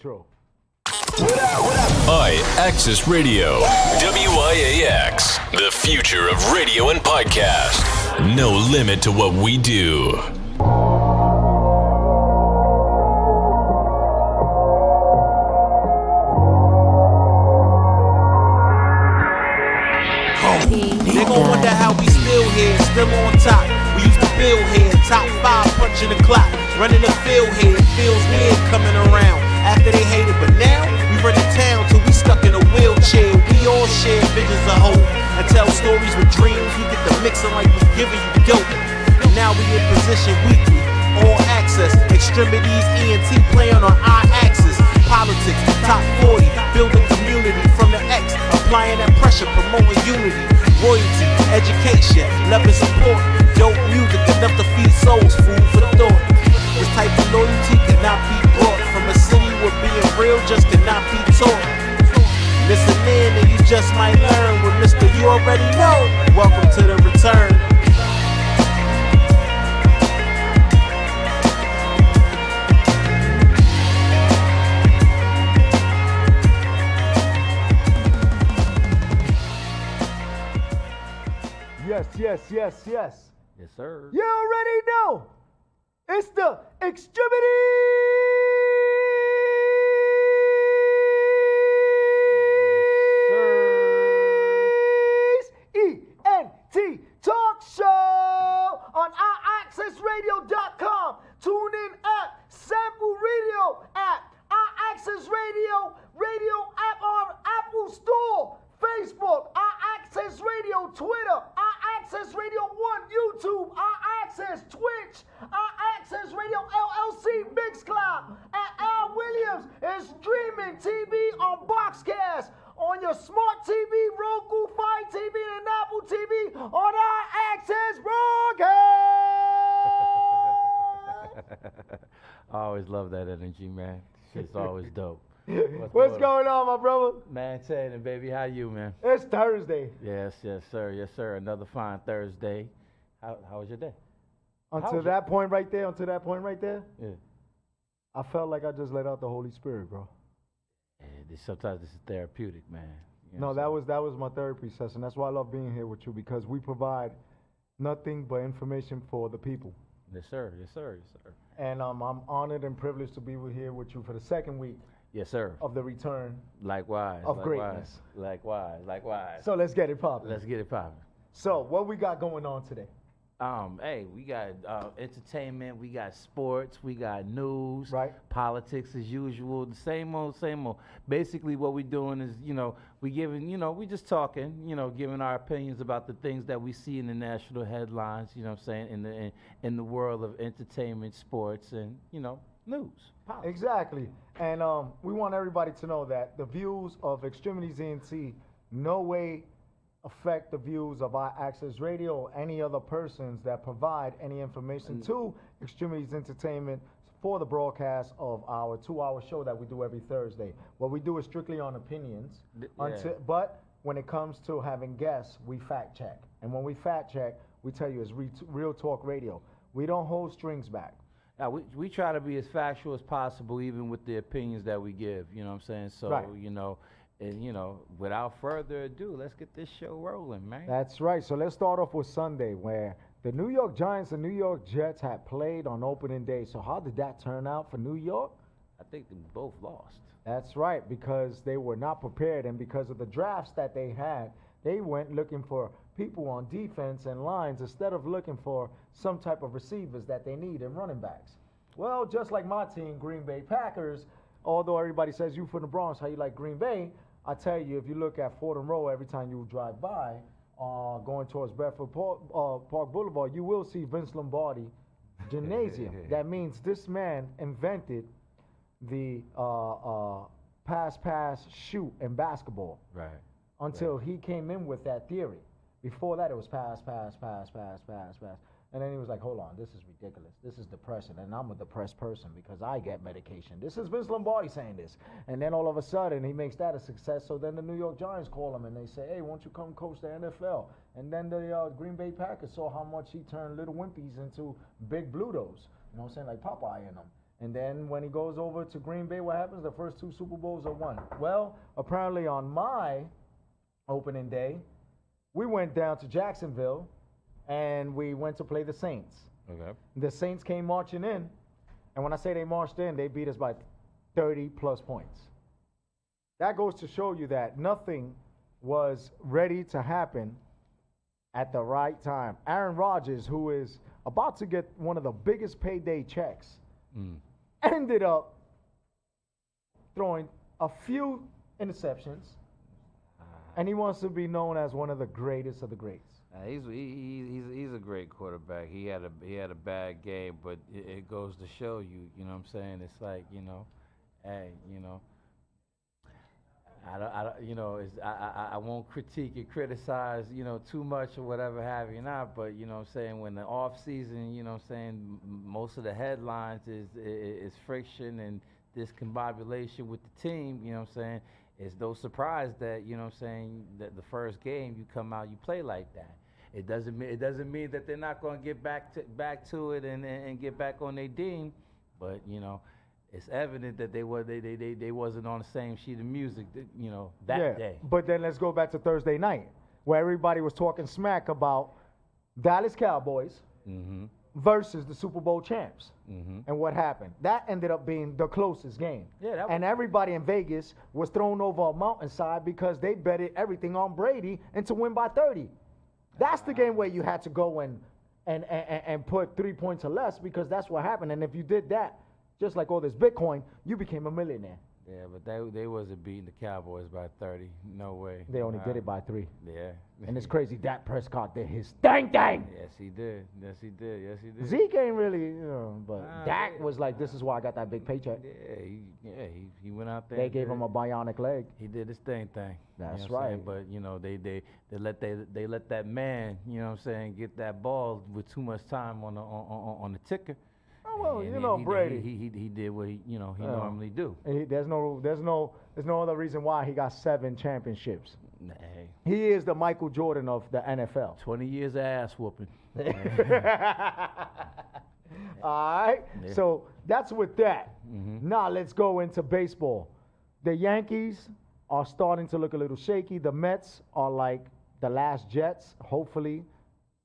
True. I-Axis Radio, WIAX, the future of radio and podcast. No limit to what we do. They gon' wonder how we still here, still on top. We used to build here, top 5 punching the clock. Running the field here, it feels weird coming around after they hated, but now we run the town till we stuck in a wheelchair. We all share visions of hope and tell stories with dreams. We get the mixing like we giving you dope. And now we in position weekly, all access. Extremities, ENT playing on our axis. Politics, top 40, building community from the X, applying that pressure, promoting unity. Royalty, education, love and support. Dope music enough to feed souls, food for thought. This type of loyalty cannot be brought from a city where being real just cannot be taught. Listen in and you just might learn with Mr. You Already Know. Welcome to the return. Yes. Yes, sir. You already know. It's the X-Tremitiez ENT Talk Show on iAccessRadio.com. Tune in app, Sample Radio app, iAccess Radio, radio app on Apple Store, Facebook, iAccess Radio, Twitter, iAccess Radio 1, YouTube, iAccess Twitch, iAccess Radio LLC, Mixcloud, and Al Williams is streaming TV on Boxcast, on your smart TV, Roku, Fire TV, and Apple TV, on iAccess Broadcast. I always love that energy, man. Shit's always dope. What's going on, my brother? Man, Ted and baby, how you, man? It's Thursday. Yes, sir. Another fine Thursday. How was your day? Until that point right there, Yeah. I felt like I just let out the Holy Spirit, bro. Sometimes this is therapeutic, man. You No, know that was my therapy session. That's why I love being here with you, because we provide nothing but information for the people. Yes, sir. And I'm honored and privileged to be here with you for the second week. Yes, sir. Of the return. Likewise. Greatness. Likewise. So let's get it popping. So what we got going on today? Hey, we got entertainment, we got sports, we got news, right? Politics as usual, the same old. Basically, what we're doing is, we just talking, giving our opinions about the things that we see in the national headlines, in the world of entertainment, sports, and news. Politics. Exactly, and we want everybody to know that the views of X-Tremitiez ENT no way affect the views of iAccess Radio or any other persons that provide any information to X-Tremitiez Entertainment for the broadcast of our 2-hour show that we do every Thursday. What we do is strictly on opinions, but when it comes to having guests, we fact check. And when we fact check, we tell you it's real talk radio. We don't hold strings back. Now, we try to be as factual as possible, even with the opinions that we give, you know what I'm saying? So, right. And, without further ado, let's get this show rolling, man. That's right. So let's start off with Sunday, where the New York Giants and New York Jets had played on opening day. So how did that turn out for New York? I think they both lost. That's right, because they were not prepared, and because of the drafts that they had, they went looking for people on defense and lines instead of looking for some type of receivers that they need and running backs. Well, just like my team, Green Bay Packers, although everybody says you from the Bronx, how you like Green Bay, I tell you, if you look at Fordham Road every time you drive by, going towards Bedford Park Boulevard, you will see Vince Lombardi Gymnasium. That means this man invented the pass, shoot in basketball. Right. Until he came in with that theory. Before that, it was pass. And then he was like, hold on, this is ridiculous. This is depressing, and I'm a depressed person because I get medication. This is Vince Lombardi saying this. And then all of a sudden, he makes that a success. So then the New York Giants call him, and they say, hey, won't you come coach the NFL? And then the Green Bay Packers saw how much he turned little Wimpies into big Blutos. You know what I'm saying? Like Popeye in them. And then when he goes over to Green Bay, what happens? The first 2 Super Bowls are won. Well, apparently on my opening day, we went down to Jacksonville and we went to play the Saints. Okay. The Saints came marching in, and when I say they marched in, they beat us by 30 plus points. That goes to show you that nothing was ready to happen at the right time. Aaron Rodgers, who is about to get one of the biggest payday checks, ended up throwing a few interceptions, and he wants to be known as one of the greatest of the greats. He's a great quarterback. He had a bad game, but it goes to show you, you know what I'm saying? It's like, you know, hey, you know, I won't critique and criticize, you know, too much or whatever have you not, but you know what I'm saying, when the off season, you know what I'm saying, most of the headlines is friction and discombobulation with the team, you know what I'm saying? It's no surprise that, you know what I'm saying, that the first game you come out, you play like that. It doesn't mean that they're not going to get back to it and get back on their team, but you know, it's evident that they wasn't on the same sheet of music, you know, that day. But then let's go back to Thursday night, where everybody was talking smack about Dallas Cowboys versus the Super Bowl champs. And what happened? That ended up being the closest game. Yeah, and everybody in Vegas was thrown over a mountainside because they betted everything on Brady and to win by 30. That's the game where you had to go and put 3 points or less, because that's what happened. And if you did that, just like all this Bitcoin, you became a millionaire. Yeah, but they wasn't beating the Cowboys by 30. No way. They only did it by 3. Yeah. And it's crazy. Dak Prescott did his thing. Yes, he did. Yes, he did. Yes, he did. Zeke ain't really, you know, but Dak was like, this is why I got that big paycheck. Yeah, he went out there. They gave him a bionic leg. He did his thing. That's you know right. But you know, they let that man, you know what I'm saying, get that ball with too much time on the ticker. Oh, well, And you know, Brady. He did what he normally do. There's no other reason why he got 7 championships. Hey, He is the Michael Jordan of the NFL. 20 years of ass whooping. All right. Yeah. So that's with that. Now let's go into baseball. The Yankees are starting to look a little shaky. The Mets are like the last Jets. Hopefully,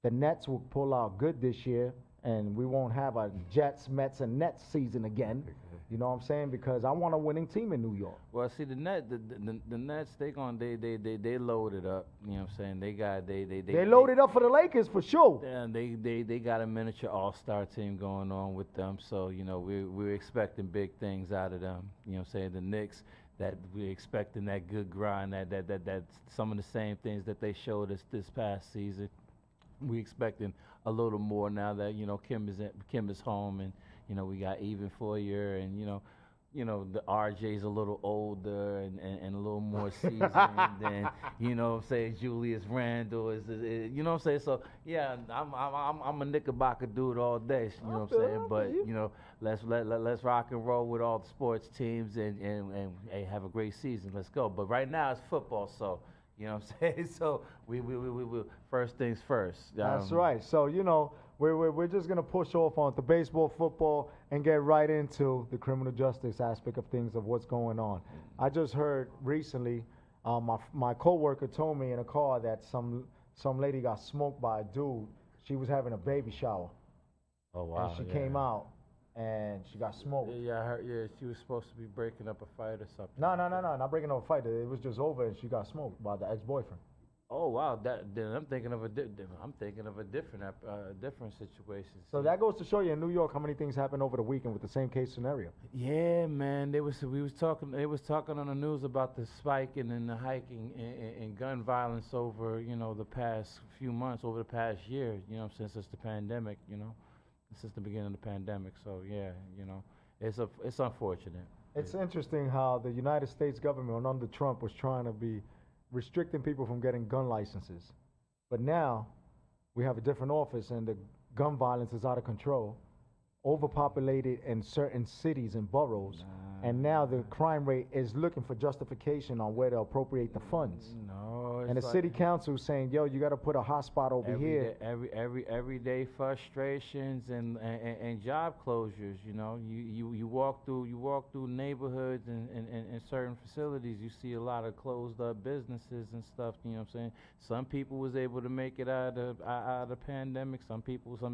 the Nets will pull out good this year, and we won't have a Jets, Mets, and Nets season again. You know what I'm saying? Because I want a winning team in New York. Well, see, the Nets, they loaded up. You know what I'm saying? They loaded up for the Lakers for sure. And they got a miniature all-star team going on with them. So you know we're expecting big things out of them. You know what I'm saying? The Knicks, that we're expecting that good grind, that some of the same things that they showed us this past season. We expecting a little more now that, you know, Kim is home, and you know we got even for a year, and you know the RJ's a little older and a little more seasoned than, you know what I'm saying, Julius Randle is you know what I'm saying. So yeah, I'm a Knickerbocker dude all day, you know what I'm saying. But you know, let's rock and roll with all the sports teams and hey, have a great season. Let's go. But right now it's football, so. You know what I'm saying? So we first things first. That's right. So, you know, we're just going to push off onto baseball, football, and get right into the criminal justice aspect of things, of what's going on. I just heard recently, my coworker told me in a car that some lady got smoked by a dude. She was having a baby shower. Oh, wow. And she came out and she got smoked. Yeah, I heard. Yeah, she was supposed to be breaking up a fight or something. No, not breaking up a fight. It was just over, and she got smoked by the ex-boyfriend. Oh wow, then I'm thinking of a different situation. So that goes to show you in New York how many things happen over the weekend with the same case scenario. Yeah, man. They was talking on the news about the spike and the hiking in gun violence over, you know, the past few months, over the past year. You know, since the pandemic. You know. Since the beginning of the pandemic, so yeah, you know, it's unfortunate. It's interesting how the United States government under Trump was trying to be restricting people from getting gun licenses, but now we have a different office and the gun violence is out of control, overpopulated in certain cities and boroughs, and now the crime rate is looking for justification on where to appropriate the funds. No, and the it's city council saying, yo, you got to put a hot spot over here. Everyday frustrations and job closures. You know, you walk through neighborhoods and certain facilities. You see a lot of closed up businesses and stuff. You know what I'm saying? Some people was able to make it out of the pandemic. Some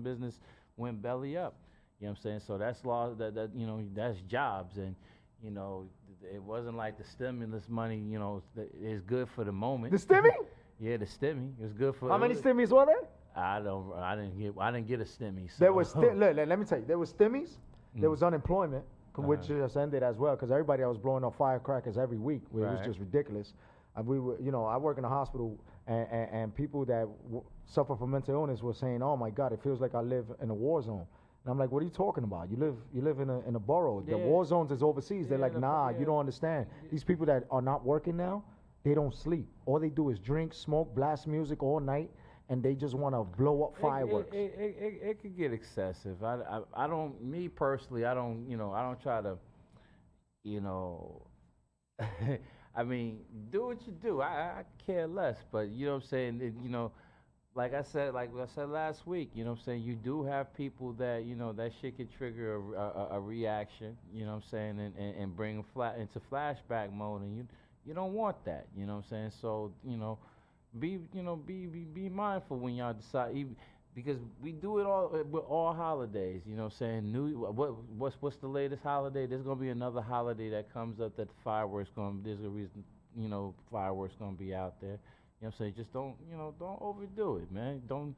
business went belly up. You know what I'm saying? So that's that you know, that's jobs. And you know, it wasn't like the stimulus money, you know, is good for the moment. The stimmy? Yeah, the stimmy. It was good for. How many stimmies were there? I didn't get a stimmy. So. There was look, let me tell you, there was stimmies, there was unemployment, which just ended as well, because everybody was blowing up firecrackers every week. It was just ridiculous. And we were, you know, I work in a hospital, and people that suffer from mental illness were saying, "Oh my God, it feels like I live in a war zone." And I'm like, "What are you talking about? You live in a borough. The war zones is overseas." They're like, "Nah, you don't understand. These people that are not working now, they don't sleep. All they do is drink, smoke, blast music all night, and they just want to blow up fireworks." It could get excessive. I don't, me personally, I don't, you know, I don't try to, you know, I mean, do what you do. I care less, but you know what I'm saying? You know, like I said last week, you know what I'm saying, you do have people that, you know, that shit could trigger a reaction, you know what I'm saying, and bring into flashback mode, and you don't want that, you know what I'm saying? So, you know, be mindful when y'all decide, because we do it all with all holidays, you know what I'm saying? What's the latest holiday? There's gonna be another holiday that comes up that there's a reason, you know, fireworks gonna be out there. You know what I'm saying? Just don't overdo it, man. Don't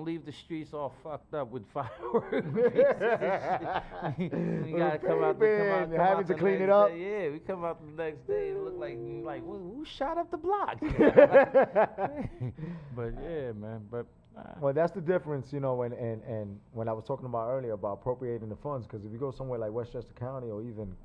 leave the streets all fucked up with fireworks. You gotta come out having to clean it up. Yeah, we come out the next day and look like who shot up the block? But yeah, man. But well, that's the difference, you know, and when I was talking about earlier about appropriating the funds, because if you go somewhere like Westchester County or even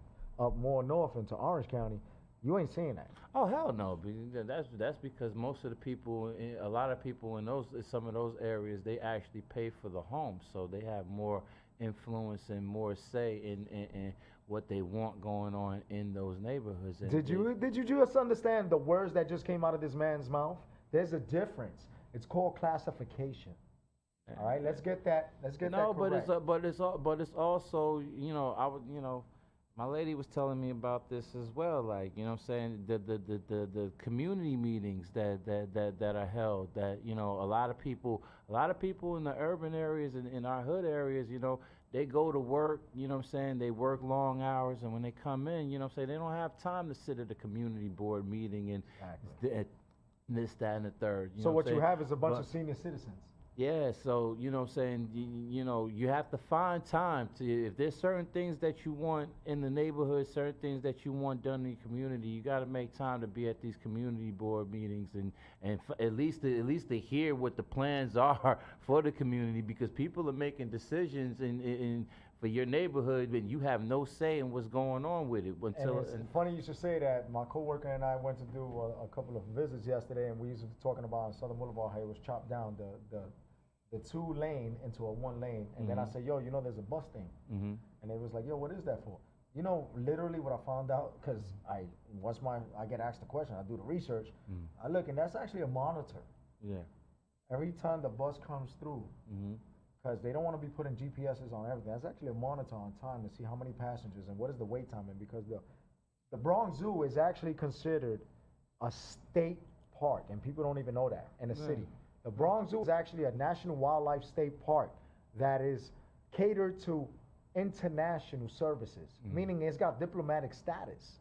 up more north into Orange County, you ain't seeing that. Oh hell no! That's because most of the people, a lot of people in some of those areas, they actually pay for the homes, so they have more influence and more say in what they want going on in those neighborhoods. And did you just understand the words that just came out of this man's mouth? There's a difference. It's called classification. All right, let's get that. No, but it's also, you know, my lady was telling me about this as well, like, you know what I'm saying, the community meetings that are held, that, you know, a lot of people in the urban areas and in our hood areas, you know, they go to work, you know what I'm saying, they work long hours, and when they come in, you know what I'm saying, they don't have time to sit at a community board meeting and this, that, and the third. So what you have is a bunch of senior citizens. Yeah, so, you know what I'm saying, you know, you have to find time to, if there's certain things that you want in the neighborhood, certain things that you want done in the community, you got to make time to be at these community board meetings and at least to hear what the plans are for the community, because people are making decisions for your neighborhood, and you have no say in what's going on with it. Until it's funny you should say that. My coworker and I went to do a couple of visits yesterday, and we was talking about on Southern Boulevard how it was chopped down the 2-lane into a 1-lane, and then I said, "Yo, you know, there's a bus thing," and it was like, "Yo, what is that for?" You know, literally what I found out, because I get asked the question, I do the research, I look, and that's actually a monitor. Yeah. Every time the bus comes through. Because they don't want to be putting GPSs on everything. That's actually a monitor on time to see how many passengers and what is the wait time. And because the Bronx Zoo is actually considered a state park, and people don't even know that in the city. The Bronx Zoo is actually a National Wildlife State Park that is catered to international services, meaning it's got diplomatic status.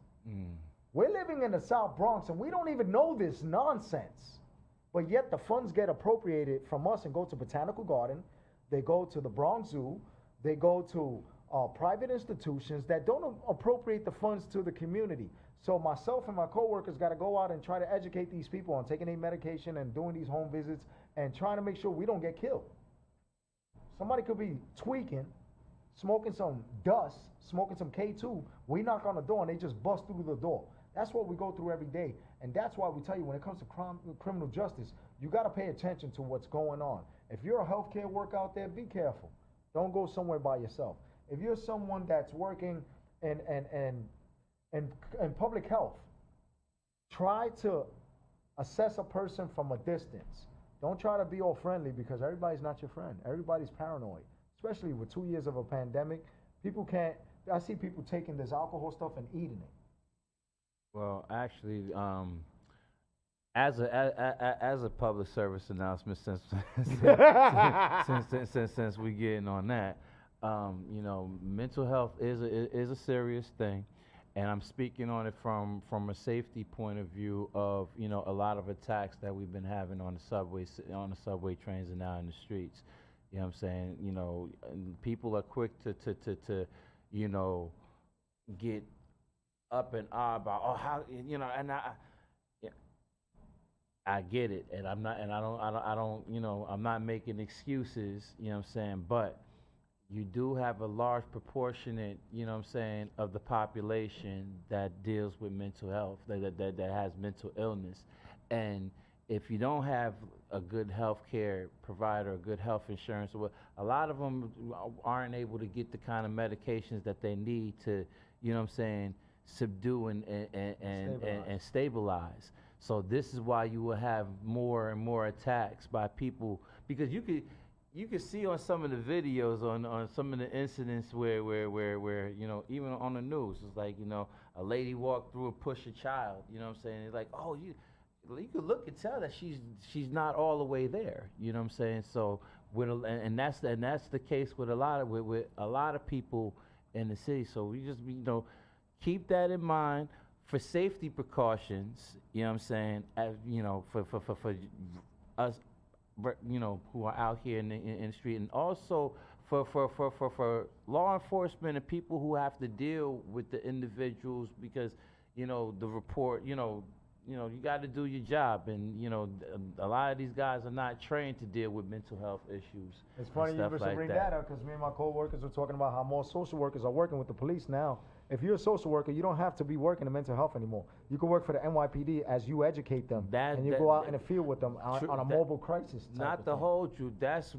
We're living in the South Bronx, and we don't even know this nonsense. But yet the funds get appropriated from us and go to Botanical Garden. They go to the Bronx Zoo. They go to private institutions that don't appropriate the funds to the community. So myself and my coworkers got to go out and try to educate these people on taking their medication and doing these home visits and trying to make sure we don't get killed. Somebody could be tweaking, smoking some dust, smoking some K2. We knock on the door and they just bust through the door. That's what we go through every day. And that's why we tell you, when it comes to criminal justice, you got to pay attention to what's going on. If you're a healthcare worker out there, be careful. Don't go somewhere by yourself. If you're someone that's working in public health, try to assess a person from a distance. Don't try to be all friendly because everybody's not your friend. Everybody's paranoid, especially with 2 years of a pandemic. People can't. I see people taking this alcohol stuff and eating it. Well, actually, as a public service announcement, since since we getting on that, you know, mental health is a serious thing, and I'm speaking on it from a safety point of view of, you know, a lot of attacks that we've been having on the subway trains and now in the streets. You know what I'm saying? You know, and people are quick to you know, get up and about, oh, how, you know, and I get it, and I don't, you know, I'm not making excuses, you know what I'm saying, but you do have a large proportionate, you know what I'm saying, of the population that deals with mental health, that has mental illness, and if you don't have a good health care provider, a good health insurance, a lot of them aren't able to get the kind of medications that they need to, you know what I'm saying, subdue and stabilize. So this is why you will have more and more attacks by people, because you could see on some of the videos, on some of the incidents where you know, even on the news, it's like, you know, a lady walked through and pushed a child, you know what I'm saying? It's like, oh, you could look and tell that she's not all the way there, you know what I'm saying? So and that's the case with a lot of people in the city. So we just, you know, keep that in mind for safety precautions, you know what I'm saying, as, you know, for us, you know, who are out here in the street, and also for law enforcement and people who have to deal with the individuals, because, you know, the report, you know, you got to do your job, and, you know, a lot of these guys are not trained to deal with mental health issues. It's funny you should bring that up, because me and my co-workers were talking about how more social workers are working with the police now. If you're a social worker, you don't have to be working in mental health anymore. You can work for the NYPD as you educate them, and you go out in the field with them on a mobile crisis. Not the whole truth. That's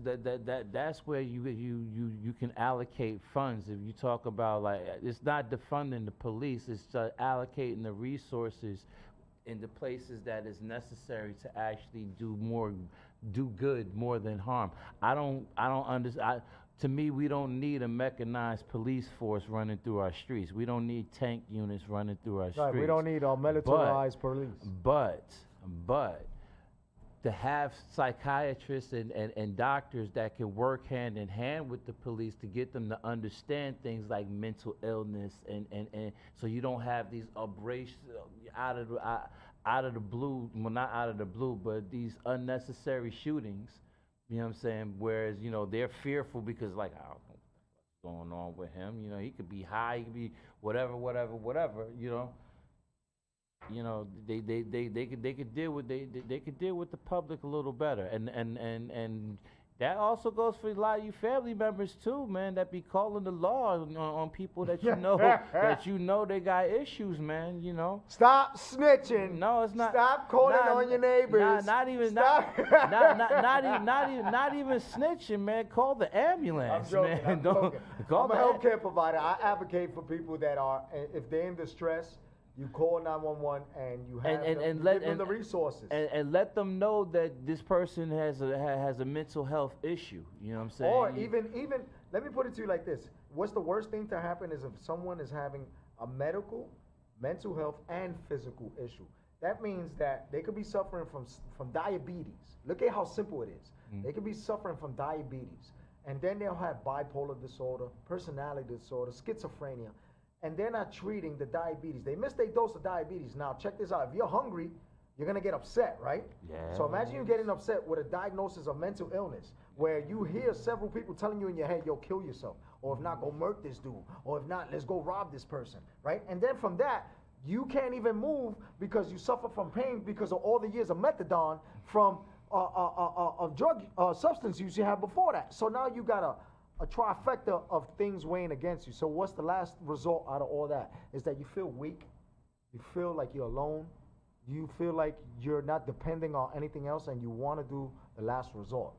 where you can allocate funds. If you talk about, like, it's not defunding the police, it's allocating the resources in the places that is necessary to actually do good more than harm. I don't understand. To me, we don't need a mechanized police force running through our streets. We don't need tank units running through our streets. We don't need a militarized police. But to have psychiatrists and doctors that can work hand in hand with the police to get them to understand things like mental illness, and so you don't have these abrasions out of the blue, well, not out of the blue, but these unnecessary shootings. You know what I'm saying? Whereas, you know, they're fearful because, like, I don't know what's going on with him. You know, he could be high, he could be whatever. You know, they could deal with they could deal with the public a little better, and that also goes for a lot of you family members too, man. That be calling the law on people that you know that you know they got issues, man. You know. Stop snitching. No, it's not. Stop calling on your neighbors. Not even snitching, man. Call the ambulance, I'm joking, man. I'm joking. I'm a healthcare provider. I advocate for people that are, if they're in distress, you call 911 and you have give them the resources. And let them know that this person has a mental health issue. You know what I'm saying? Or even let me put it to you like this. What's the worst thing to happen is if someone is having a mental health and physical issue. That means that they could be suffering from diabetes. Look at how simple it is. They could be suffering from diabetes, and then they'll have bipolar disorder, personality disorder, schizophrenia, and they're not treating the diabetes. They missed their dose of diabetes. Now, check this out. If you're hungry, you're going to get upset, right? Yeah. So imagine you getting upset with a diagnosis of mental illness, where you hear several people telling you in your head, yo, kill yourself. Or if not, go murk this dude. Or if not, let's go rob this person, right? And then from that, you can't even move because you suffer from pain because of all the years of methadone from drug substance use you had before that. So now you got a trifecta of things weighing against you. So what's the last result out of all that? Is that you feel weak, you feel like you're alone, you feel like you're not depending on anything else, and you want to do the last resort.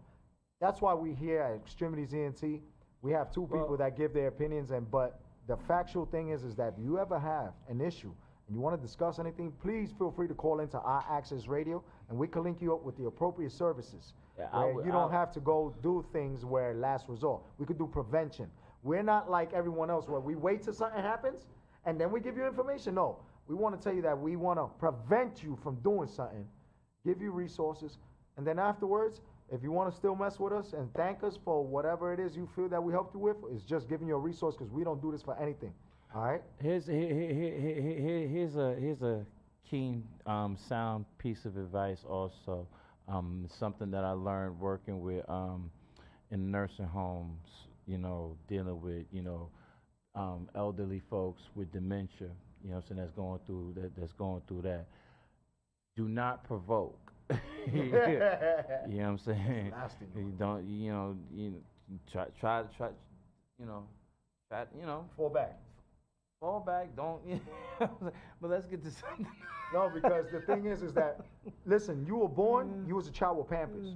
That's why we here at X-Tremitiez ENT, we have two people that give their opinions, but the factual thing is that if you ever have an issue and you want to discuss anything, please feel free to call into our Access Radio, and we can link you up with the appropriate services. Yeah, You don't have to go do things where last resort. We could do prevention. We're not like everyone else where we wait till something happens and then we give you information. No, we want to tell you that we want to prevent you from doing something, give you resources, and then afterwards, if you want to still mess with us and thank us for whatever it is you feel that we helped you with, it's just giving you a resource because we don't do this for anything. All right? Here's a keen sound piece of advice also. Something that I learned working with in nursing homes, dealing with, elderly folks with dementia, you know what I'm saying, that's going through that. Do not provoke. You know what I'm saying? Nasty, You don't, try, fall back, don't, but let's get to something. No, because the thing is that, listen, you were born, you was a child with Pampers.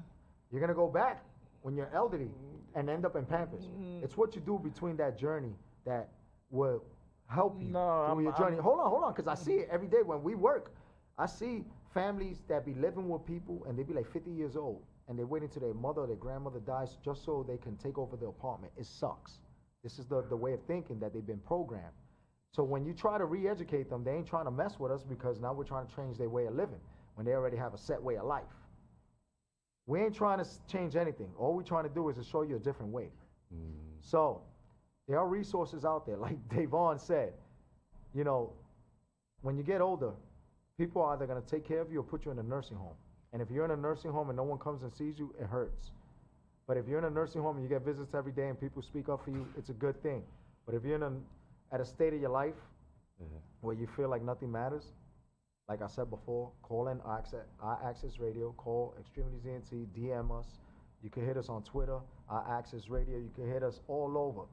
You're going to go back when you're elderly and end up in Pampers. It's what you do between that journey that will help you through your journey. Hold on, because I see it every day when we work. I see families that be living with people and they be like 50 years old and they're waiting till their mother or their grandmother dies just so they can take over the apartment. It sucks. This is the way of thinking that they've been programmed. So when you try to re-educate them, they ain't trying to mess with us because now we're trying to change their way of living when they already have a set way of life. We ain't trying to change anything. All we're trying to do is to show you a different way. So there are resources out there. Like DEVON said, when you get older, people are either going to take care of you or put you in a nursing home. And if you're in a nursing home and no one comes and sees you, it hurts. But if you're in a nursing home and you get visits every day and people speak up for you, it's a good thing. But if you're at a state of your life where you feel like nothing matters, like I said before, call in our Access Radio, call X-Tremitiez ENT, DM us. You can hit us on Twitter, our Access Radio. You can hit us all over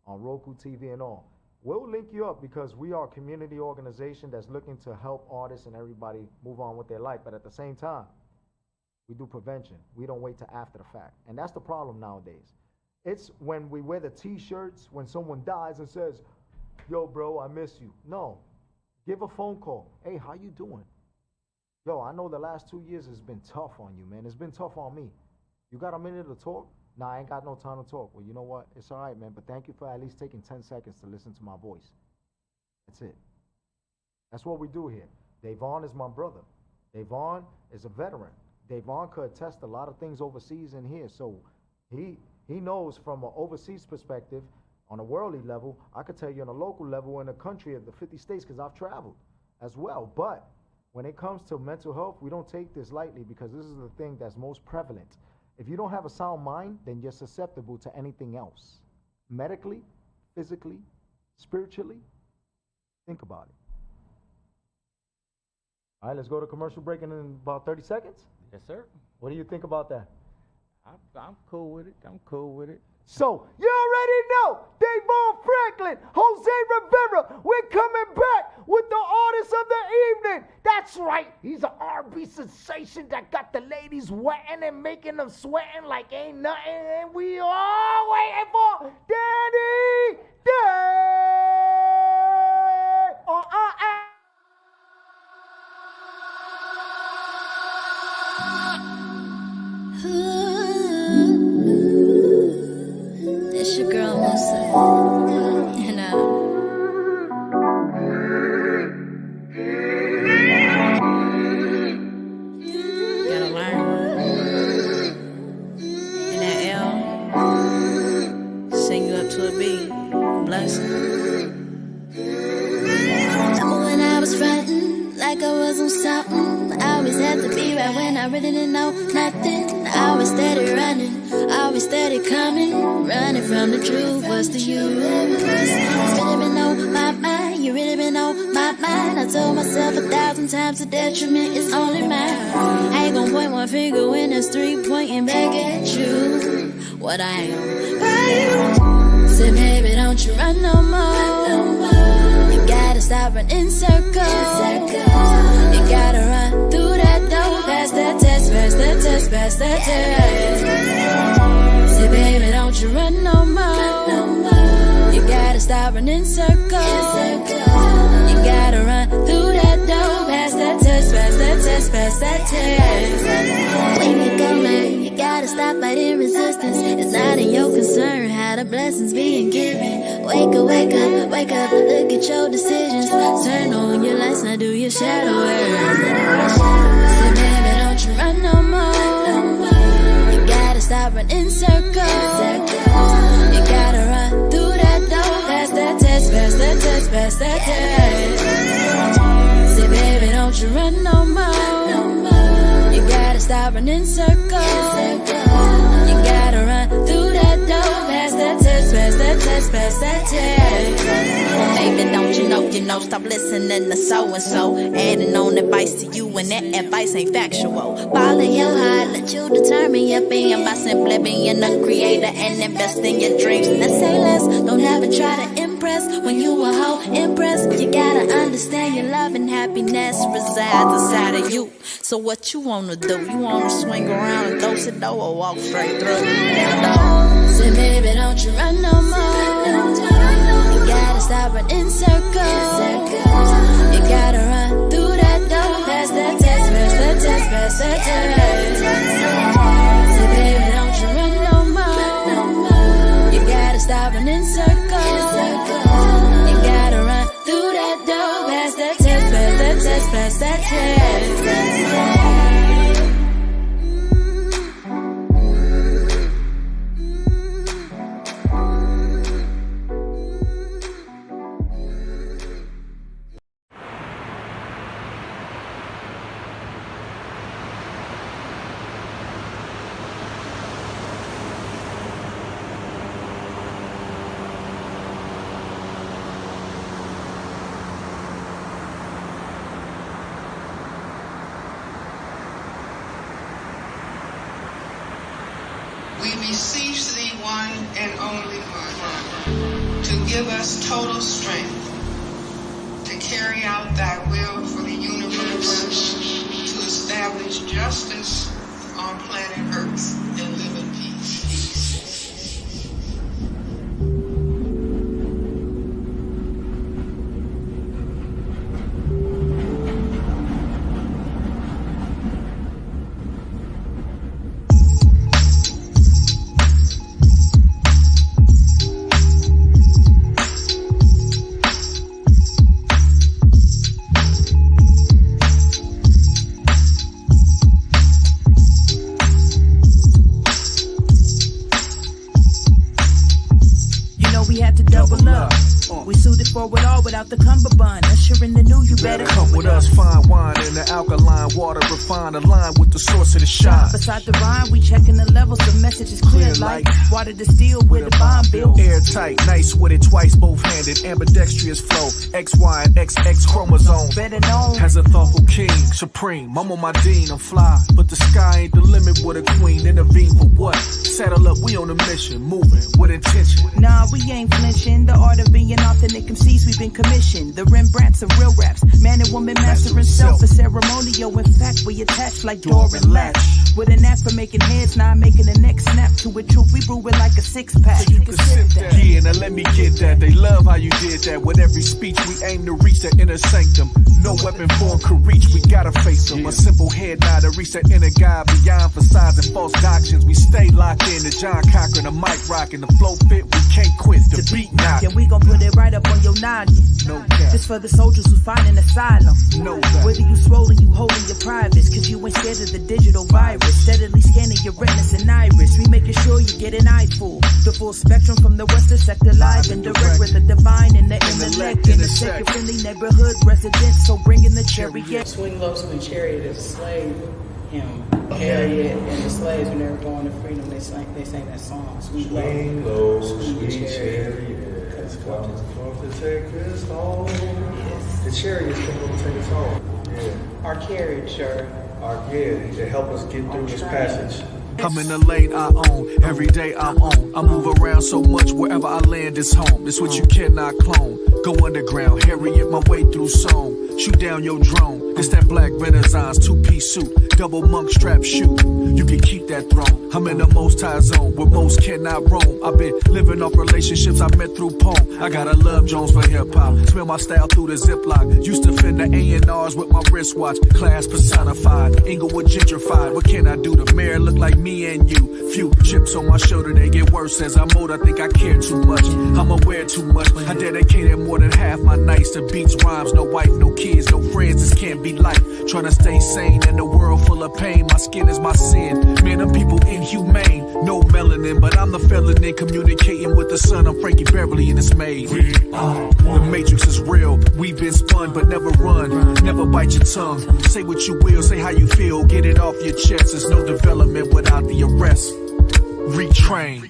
on Roku TV and all. We'll link you up because we are a community organization that's looking to help artists and everybody move on with their life. But at the same time, we do prevention. We don't wait till after the fact. And that's the problem nowadays. It's when we wear the T-shirts when someone dies and says, yo, bro, I miss you. No. Give a phone call. Hey, how you doing? Yo, I know the last 2 years has been tough on you, man. It's been tough on me. You got a minute to talk? Nah, I ain't got no time to talk. Well, you know what? It's all right, man, but thank you for at least taking 10 seconds to listen to my voice. That's it. That's what we do here. DEVON is my brother. DEVON is a veteran. DEVON could attest a lot of things overseas and here, so he knows from an overseas perspective. On a worldly level, I could tell you on a local level in the country of the 50 states because I've traveled as well. But when it comes to mental health, we don't take this lightly because this is the thing that's most prevalent. If you don't have a sound mind, then you're susceptible to anything else. Medically, physically, spiritually, think about it. All right, let's go to commercial break in about 30 seconds. Yes, sir. What do you think about that? I'm cool with it. So, you already know, DeVon Franklin, Jose Rivera, we're coming back with the artist of the evening. That's right, he's an R&B sensation that got the ladies wetting and making them sweating like ain't nothing. And we all waiting for Danny on our It's your girl, Musa. Gotta learn. In that L, sing you up to a B. Blessing. Remember when I was frontin', like I was on something. I always had to be right when I really didn't know nothing. I always steady running. Always steady coming, running from the truth. What's the use? It's really been on my mind. You really been on my mind. I told myself 1,000 times the detriment is only mine. I ain't gon' point one finger when there's 3 pointing back at you. What I ain't gon' buy you. Say, baby, don't you run no more. You gotta stop running circles. You gotta run through that door. Pass that test, pass that test, pass that test. Say, baby, don't you run no more. You gotta stop running circles. You gotta run through through that door. Pass that test, pass that test, pass that test. When you go learn, you gotta stop fighting resistance. It's not in your concern how the blessings being given. Wake up, wake up, wake up, look at your decisions. Turn on your lights, now do your shadow work. So baby, don't you run no more. You gotta stop running circles. You gotta run through that door. Pass that test, pass that test, pass that test. Say baby, don't you run no more. You gotta stop running circles. You gotta run through that door. Pass that test, pass that test, pass that test. Baby, don't you know, stop listening to so-and-so. Adding on advice to you and that advice ain't factual. Follow your heart, let you determine your being by simply being a creator and invest in your dreams. Now say less, don't ever try to impress. When you a hoe, impress. You gotta understand your love and happiness resides inside of you. So what you wanna do? You wanna swing around and dose it though, or walk straight through? Say baby, don't you run no more. You gotta stop running circles. You gotta run through that door. Pass that test, pass that test, pass that test. Say baby, don't you run no more. You gotta stop running circles. You gotta run through that door. Pass that test, pass that test, pass that test. We beseech thee, one and only one, to give us total strength to carry out thy will for the universe, to establish justice on planet Earth and live in peace. Without the cummerbund, usher in the new, you better come with us. Fine wine in the alkaline water, refine the line with the source of the shine. Beside the rhyme, we checking the levels, the message is clear like water distilled with a bomb built. Airtight, nice with it twice, both-handed, ambidextrous flow. X, Y, and XX chromosomes. Better known as a thoughtful king, supreme. I'm on my dean, I'm fly, but the sky ain't the limit with a queen. Intervene for what? Saddle up, we on a mission, moving with intention. Nah, we ain't flinching. The art of being authentic MCs, we've been commissioned. The Rembrandts of real raps, man and woman mastering self. A ceremonial, in fact, we attach like door and latch. With an app for making heads, now I'm making the next snap to a truth. We brew it like a six-pack. So you can sip that. Yeah, now let me get that. They love how you did that. With every speech, we aim to reach the inner sanctum. No weapon form could reach, we gotta face them. A simple head nod to reach the inner God beyond facades and false doctrines. We stay locked in. The John Cochran, the mic rockin', the flow fit, we can't quit. The beat knock. Yeah, we gon' put it right up on your noggin. No doubt. Just for the soldiers who find an asylum. No doubt. Whether you swollen, you holding your privates, cause you ain't scared of the digital virus. Steadily scanning your retinas and iris. We making sure you get an eyeful. The full spectrum from the western sector, live and direct with the divine and the intellect. In the second friendly neighborhood residents, so bring in the chariot. Swing low, swing chariot is a slave hymn. Harriet and the slaves, when they were going to freedom, they sang that song. Swing low, sweet chariot, has come forth to take us home. Yes. The chariots come to take us home. Yeah. Our carriage, or to help us get through this passage. I'm in the lane I own, every day I'm on. I move around so much, wherever I land is home. It's what you cannot clone. Go underground, Harriet my way through song. Shoot down your drone, it's that black renaissance, two-piece suit, double monk strap shoe. You can keep that throne, I'm in the most high zone where most cannot roam. I've been living off relationships I met through poem. I got a love Jones for hip hop. Spell my style through the Ziploc. Used to fend the A&Rs with my wristwatch. Class personified, Inglewood gentrified. What can I do? The mayor look like me and you. Few chips on my shoulder, they get worse as I'm old. I think I care too much. I'm aware too much. I dedicated more than half my nights to beats, rhymes. No wife, no kids, no friends. This can't be life. Trying to stay sane in a world full of pain. My skin is my sin. Man, them people inhumane. No melanin, but I'm the felon in communicating with the sun. I'm Frankie Beverly and it's made. The Matrix is real. We've been spun, but never run. Never bite your tongue. Say what you will, say how you feel. Get it off your chest. There's no development without the arrest. Retrain.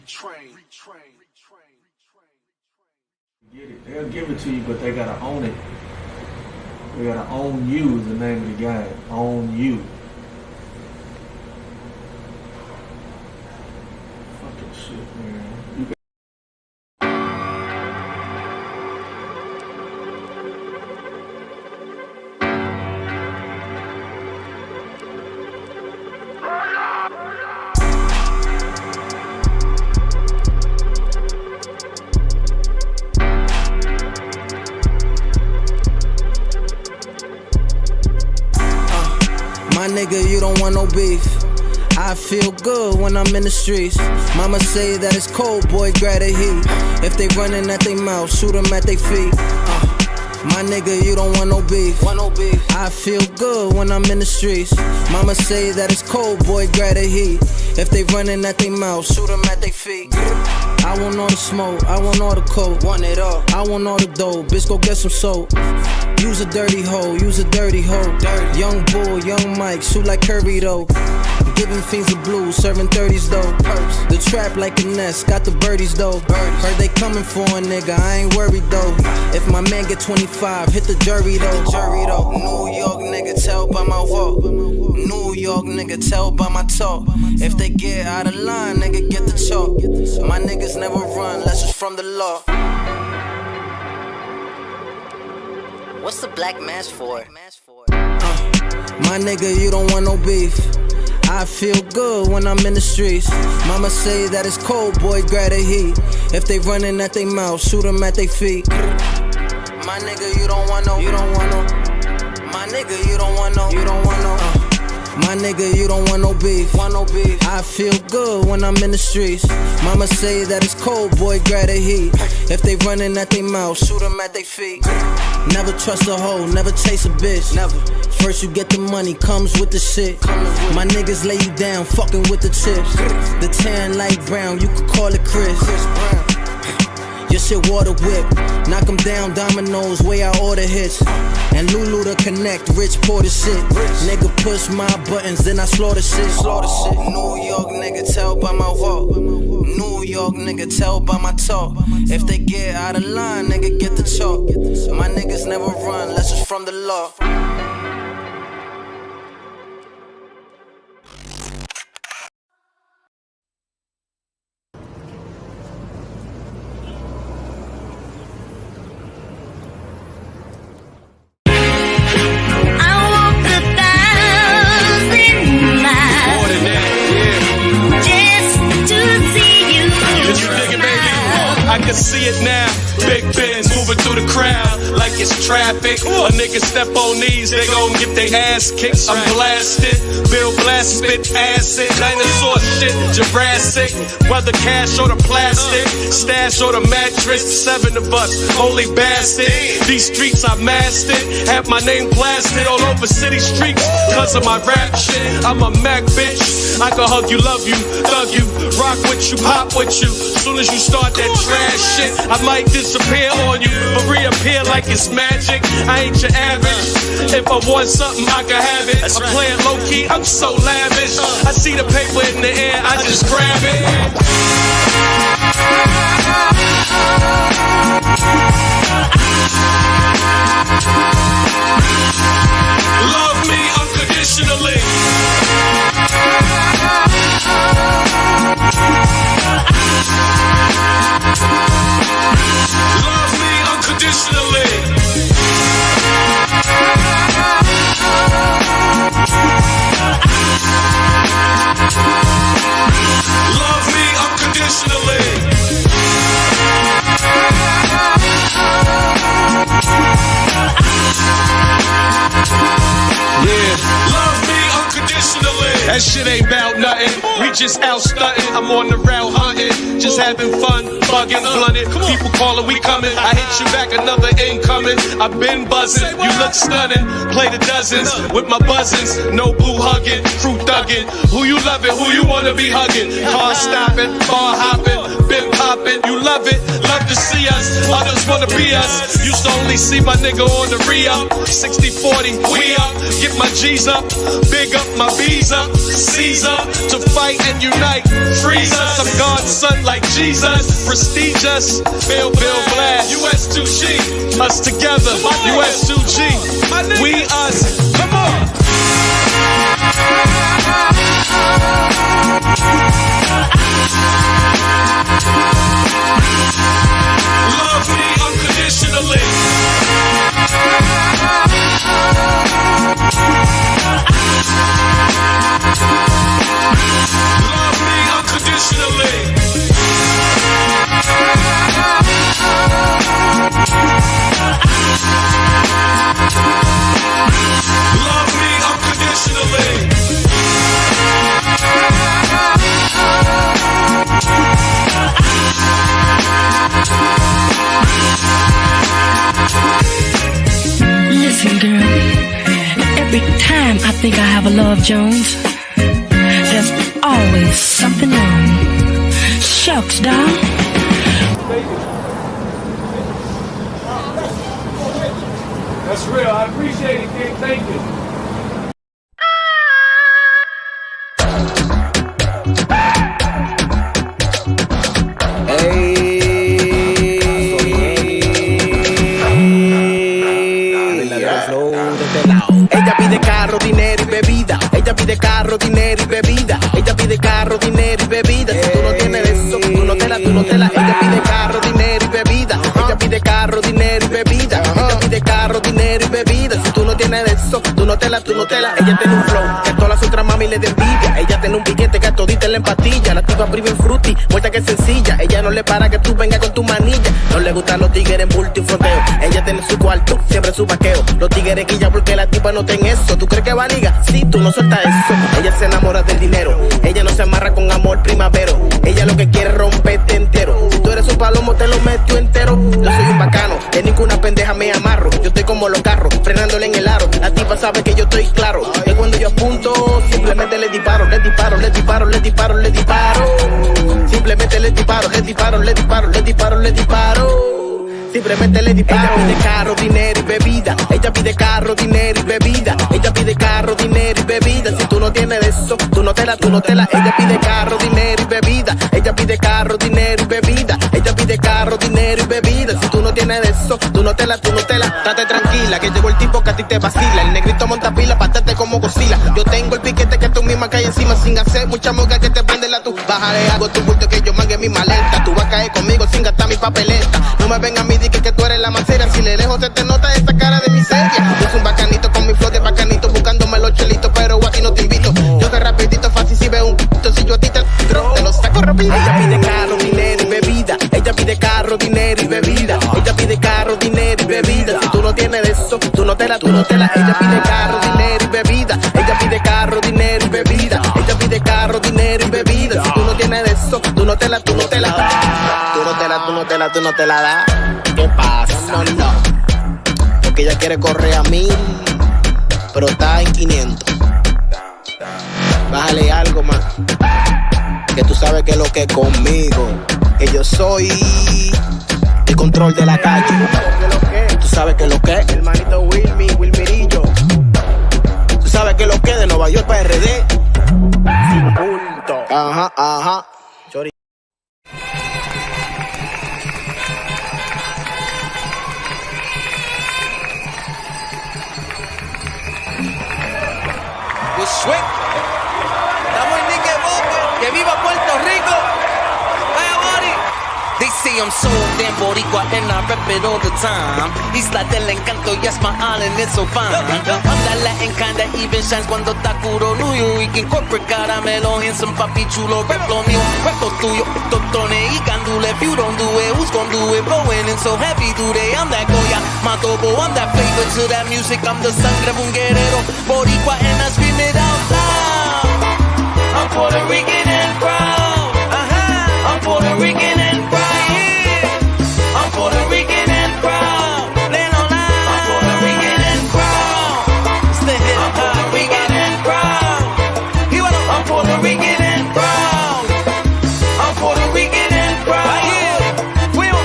Get it. They'll give it to you, but they gotta own it. They gotta own you is the name of the guy. Own you. Fucking shit, man. My nigga, you don't want no beef. I feel good when I'm in the streets. Mama say that it's cold, boy, grab the heat. If they running at their mouth, shoot them at their feet. My nigga, you don't want no beef. I feel good when I'm in the streets. Mama say that it's cold, boy, grab the heat. If they running at their mouth, shoot them at their feet. I want all the smoke, I want all the coke. Want it all, I want all the dough. Bitch, go get some soap. Use a dirty hoe, use a dirty hoe. Young bull, young Mike, shoot like Curry though. Giving fiends the blues, serving 30s though. The trap like a nest, got the birdies though. Heard they coming for a nigga, I ain't worried though. If my man get 25, hit the jury though. New York nigga, tell by my walk. New York nigga, tell by my talk. If they get out of line, nigga, get the chalk. My niggas never run, unless it's from the law. What's the black mask for? My nigga, you don't want no beef. I feel good when I'm in the streets. Mama say that it's cold, boy, grab the heat. If they running at their mouth, shoot them at their feet. My nigga, you don't want no. My nigga, you don't want no. My nigga, you don't want no beef. I feel good when I'm in the streets. Mama say that it's cold, boy, grab the heat. If they running at their mouth, shoot them at their feet. Never trust a hoe, never chase a bitch. Never. First you get the money, comes with the shit. My niggas lay you down, fucking with the chips. The tan light brown, you could call it Chris Brown. Your shit water whip, knock 'em down, dominoes, way I order hits. And Lulu to connect, Rich pour the shit. Nigga push my buttons, then I slaughter shit. New York nigga, tell by my walk. New York nigga, tell by my talk. If they get out of line, nigga, get the chalk. My niggas never run, unless it's from the law. I can see it now. Big Benz moving through the crowd like it's traffic. A nigga step on these, they gon' get their ass kicked. I'm blasted, Bill Blast, spit acid, dinosaur shit, Jurassic. Whether cash or the plastic, stash or the mattress, 7 of us, holy bastard. These streets I mastered, have my name blasted all over city streets. Cause of my rap shit, I'm a Mac bitch. I can hug you, love you, thug you, rock with you, pop with you. Soon as you start that trash shit, I might disappear on you, but reappear like it's magic. I ain't your average. If I want something, I can have it. I'm playing low key, I'm so lavish. I see the paper in the air, I just grab it. Love me unconditionally. Love me unconditionally. That shit ain't about nothing. We just out stunting. I'm on the route hunting, just having fun, bugging, blunted. People calling, we coming. I hit you back, another incoming. I've been buzzing, you look stunning. Play the dozens with my buzzins. No blue hugging, crew thugging. Who you loving? Who you wanna be hugging? Car stopping, bar hopping, been popping. You love it, love to see us. Others wanna be us. Used to only see my nigga on the re-up. 60-40, we up. Get my G's up, big up my B's up. C's up to fight and unite. Freeze us, I'm God's son like Jesus. Prestigious, Bill Blast. US2G, us together. US2G, we us. Come on. Love me unconditionally. Love me unconditionally. Love me unconditionally. Listen, girl, every time I think I have a Love Jones, there's always something wrong. Shucks, doll. That's real. I appreciate it, kid. Thank you. Ella pide carro, dinero y bebida. Ella pide carro, dinero y bebida. Ella pide carro, dinero y bebida. Si tú no tienes eso, tú no te la. Ella pide carro, dinero y bebida. Ella pide carro, dinero y bebida. Ella pide carro, dinero y bebida. Si tú no tienes eso, tú no te la. Ella tiene un flow que a todas las otras mami le da envidia. Ella tiene un billete que a todita le empatilla. La tipa priva en fruity, muerta que es sencilla. Ella no le para que tú vengas con tu manilla. No le gustan los tigres en bulto y fronteo. Ella tiene su cuarto, siempre su vaqueo. Los tigres guilla porque la tipa no ten eso. ¿Tú crees que va liga? Sí, tú no sueltas eso. Ella se enamora del dinero. Ella no se amarra con amor primavero. Ella lo que quiere es romperte entero. Si tú eres un palomo te lo metió entero. Yo soy un bacano, que ninguna pendeja me amarro. Yo estoy como los carros, frenándole en el aro. La tipa sabe que yo estoy claro. Que cuando yo apunto, simplemente le disparo. Simplemente le disparo. Simplemente le disparo. Ella pide carro, dinero y bebida. Ella pide carro, dinero y bebida. Ella pide carro, dinero y bebida. Si tú no tienes eso, tú no te la. Ella pide carro, dinero y bebida. Ella pide carro, dinero y bebida. Ella pide carro, dinero y bebida. Si tú no tienes eso, tú no te la. Estate tranquila, que llegó el tipo que a ti te vacila. El negrito monta pila, patate como Godzilla. Yo tengo el piquete que tú misma caes encima sin hacer mucha moca que te prende la tu. Bájale algo tu bulto que yo mangue mi maleta. Tú vas a caer conmigo sin gastar mi papeleta. No me venga a mí que tú eres la macera. Si le lejos se te nota esa cara de miseria. Yo soy un bacanito con mi flow de bacanito, buscándome los chelitos, pero a ti no te invito. Yo soy rapidito, fácil si veo un p***, si yo a ti te lo saco rapidito. Ella pide carro, dinero y bebida. Ella pide carro, dinero y bebida. Ella pide carro, dinero y bebida. Si tú no tienes eso, tú no te la. Ella pide carro, dinero y bebida. Ella pide carro, dinero y bebida. Ella pide carro, dinero y bebida. Si tú no tienes eso, tú no te la. Tú no te la das. ¿Qué pasa? No. Porque ella quiere correr a 1000, pero está en 500. Bájale algo más, que tú sabes que lo que es conmigo, que yo soy el control de la calle. Tú sabes que lo que es, hermanito Wilmirillo. Tú sabes que lo que es de Nueva York para RD. Sin punto. Ajá. Chori. Sweat. Estamos en Nique Boque. Que viva Puerto Rico. Vaya Bari. They say I'm so damn boricua and I rep it all the time. Isla del Encanto, yes, my island is so fine. That Latin kinda even shines cuando está puro nuyo. Y que corporate caramelo en some papi chulo. Rep lo mío, rep lo tuyo. Totones y candule. If you don't do it, who's gon' do it? Blowing in so heavy today. I'm that Goya, Matobo. I'm that flavor to that music. I'm the sangre un guerrero. Boricua and I scream it out loud. I'm Puerto Rican and proud. I'm Puerto Rican and proud. I'm Puerto Rican and proud. I'm Puerto Rican and proud. Stay here. I'm Puerto Rican and proud. I'm Puerto Rican and proud. I'm Puerto Rican and proud.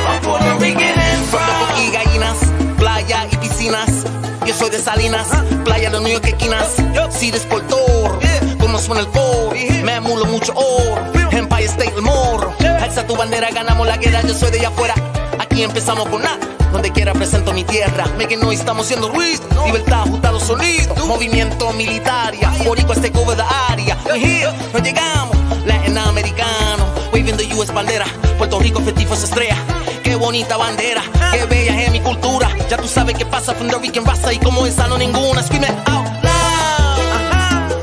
I'm Puerto Rican and proud. Y gallinas, playa y piscinas. Yo soy de Salinas, playa de New York esquinas. Si por como suena el coro, me amulo mucho oro. Empire State el morro. Alza tu bandera, ganamos la guerra. Yo soy de allá afuera. Aquí empezamos con nada. Donde quiera presento mi tierra. Make no estamos siendo ruido. Libertad, justa los sonidos. Movimiento militaria. Boricua este cover de área. No llegamos. Latinoamericano. Waving the US bandera. Puerto Rico festivo esa estrella. Qué bonita bandera. Qué bella es mi cultura. Ya tú sabes qué pasa from the Rican raza. Y como esa no ninguna. Scream it out loud.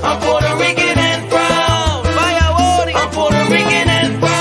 I'm Puerto Rican and proud. Vaya Bori. I'm Puerto Rican and proud.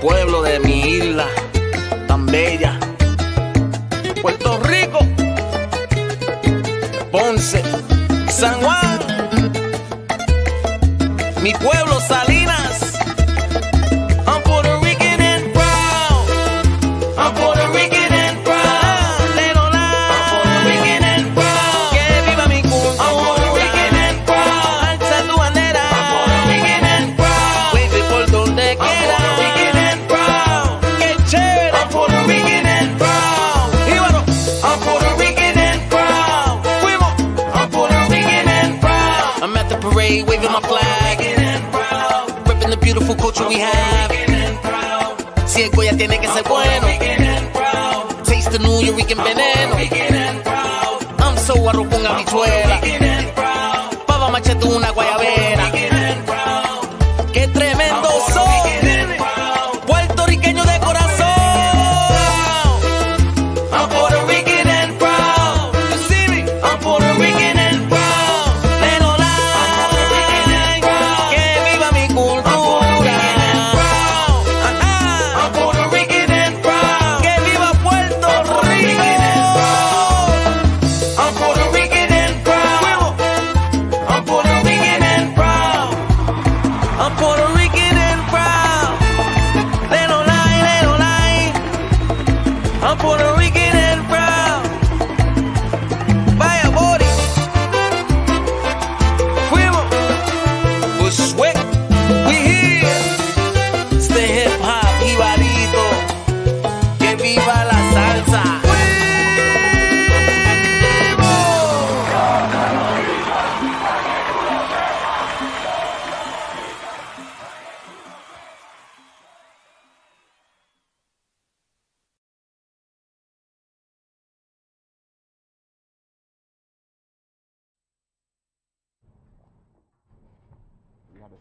Pueblo de mi isla tan bella, Puerto Rico, Ponce, San Juan, mi pueblo Salinas. I'm Puerto Rican and proud. I'm Puerto Rican and proud. I'm Puerto Rican and proud. Que viva mi cultura. I'm Puerto Rican and proud. Alza tu bandera. I'm Puerto Rican and proud. Wave por donde quiera. Waving my flag, repping the beautiful culture we have. Si el Goya tiene que ser bueno, taste the New York veneno. I'm so arroz con habichuela, pava machete una guayabera. Qué tremendo son, puertorriqueño de corazón. I'm Puerto Rican and proud. You see me? I'm Puerto Rican and proud.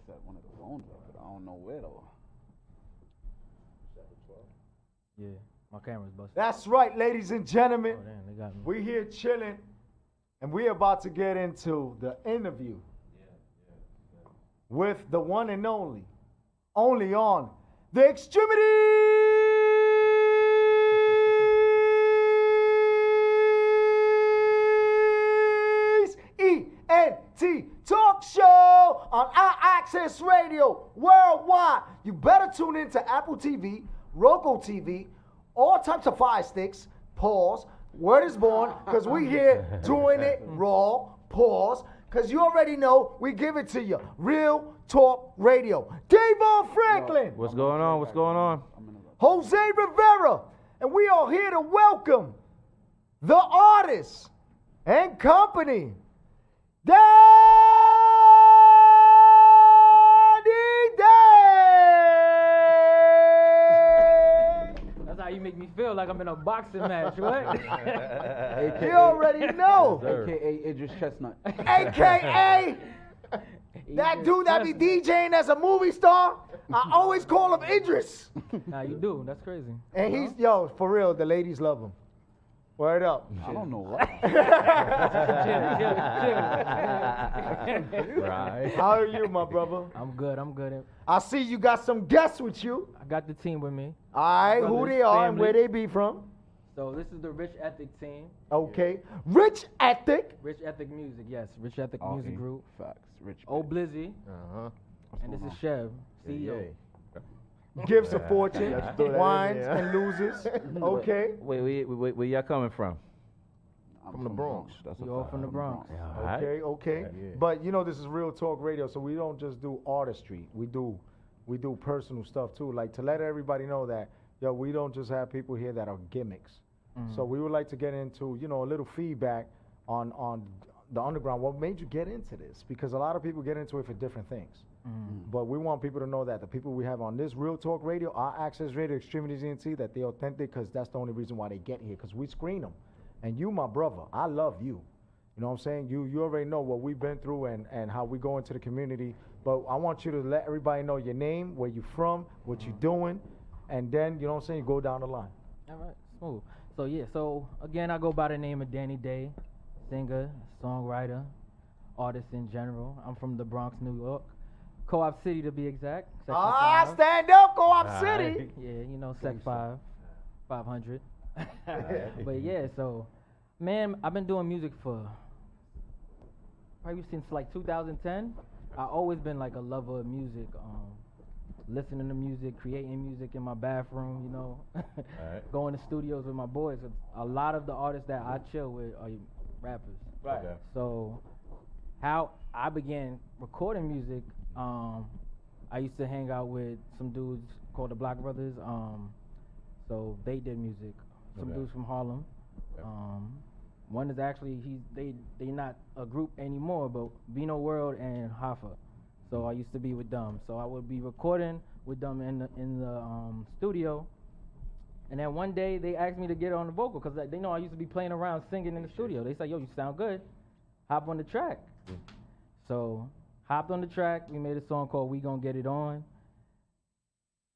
Set one of the phones up, but I don't know where though. Yeah, my camera's busted. That's right, ladies and gentlemen. Oh, damn, they got me. We're here chilling, and we're about to get into the interview with the one and only on the X-Tremitiez ENT Talk Show on our Access Radio worldwide. You better tune in to Apple TV, Roku TV, all types of Fire Sticks, pause, Word is Born, because we here doing it raw, pause, because you already know we give it to you. Real Talk Radio. DEVON Franklin. What's going on? What's going on? Jose Rivera. And we are here to welcome the artist and company, DANNYDEIMUSIC. That's how you make me feel like I'm in a boxing match, what? You already know. AKA Idris Chestnut. AKA that dude that be DJing as a movie star. I always call him Idris. Nah, you do. That's crazy. And he's, yo, for real, the ladies love him. Word up. I don't know what. Right. How are you, my brother? I'm good. I see you got some guests with you. I got the team with me. All right, who Brothers, they are and family. where they be from. So this is the Rich Ethic team. Okay. Rich Ethic. Rich Ethic Music, yes. Rich Ethic Music Group. Facts. Rich. Blizzy. Uh-huh. And this is Chev, CEO. Gifts of fortune, Let's throw that in wines there. and loses. Okay. Wait, where y'all coming from? I'm From the Bronx. That's We all from the Bronx. Okay. Yeah. But you know this is Real Talk Radio, so we don't just do artistry. We do personal stuff too. Like to let everybody know that we don't just have people here that are gimmicks. So we would like to get into a little feedback on the underground. What made you get into this? Because a lot of people get into it for different things. But we want people to know that the people we have on this Real Talk Radio, our Access Radio, X-Tremitiez ENT, that they're authentic because that's the only reason why they get here, because we screen them. And you, my brother, I love you. You know what I'm saying? You already know what we've been through and how we go into the community. But I want you to let everybody know your name, where you're from, what you're doing, and then, you know what I'm saying, you go down the line. All right, smooth. So again, I go by the name of Danny Day, singer, songwriter, artist in general. I'm from the Bronx, New York. Co-op City to be exact. Section 5. Stand up, Co-op City. Yeah, Sec 5, 500. But yeah, so, man, I've been doing music for probably since like 2010. I've always been like a lover of music, listening to music, creating music in my bathroom, going to studios with my boys. A lot of the artists that I chill with are rappers. Right. Okay. So, how I began recording music, I used to hang out with some dudes called the Block Brothers. So they did music. Some dudes from Harlem. One is actually they not a group anymore, but Vino World and Hoffa. So I used to be with them. So I would be recording with them in the studio. And then one day they asked me to get on the vocal because they know I used to be playing around singing in the studio. They said, "Yo, you sound good. Hop on the track." So hopped on the track. We made a song called "We Gon' Get It On,"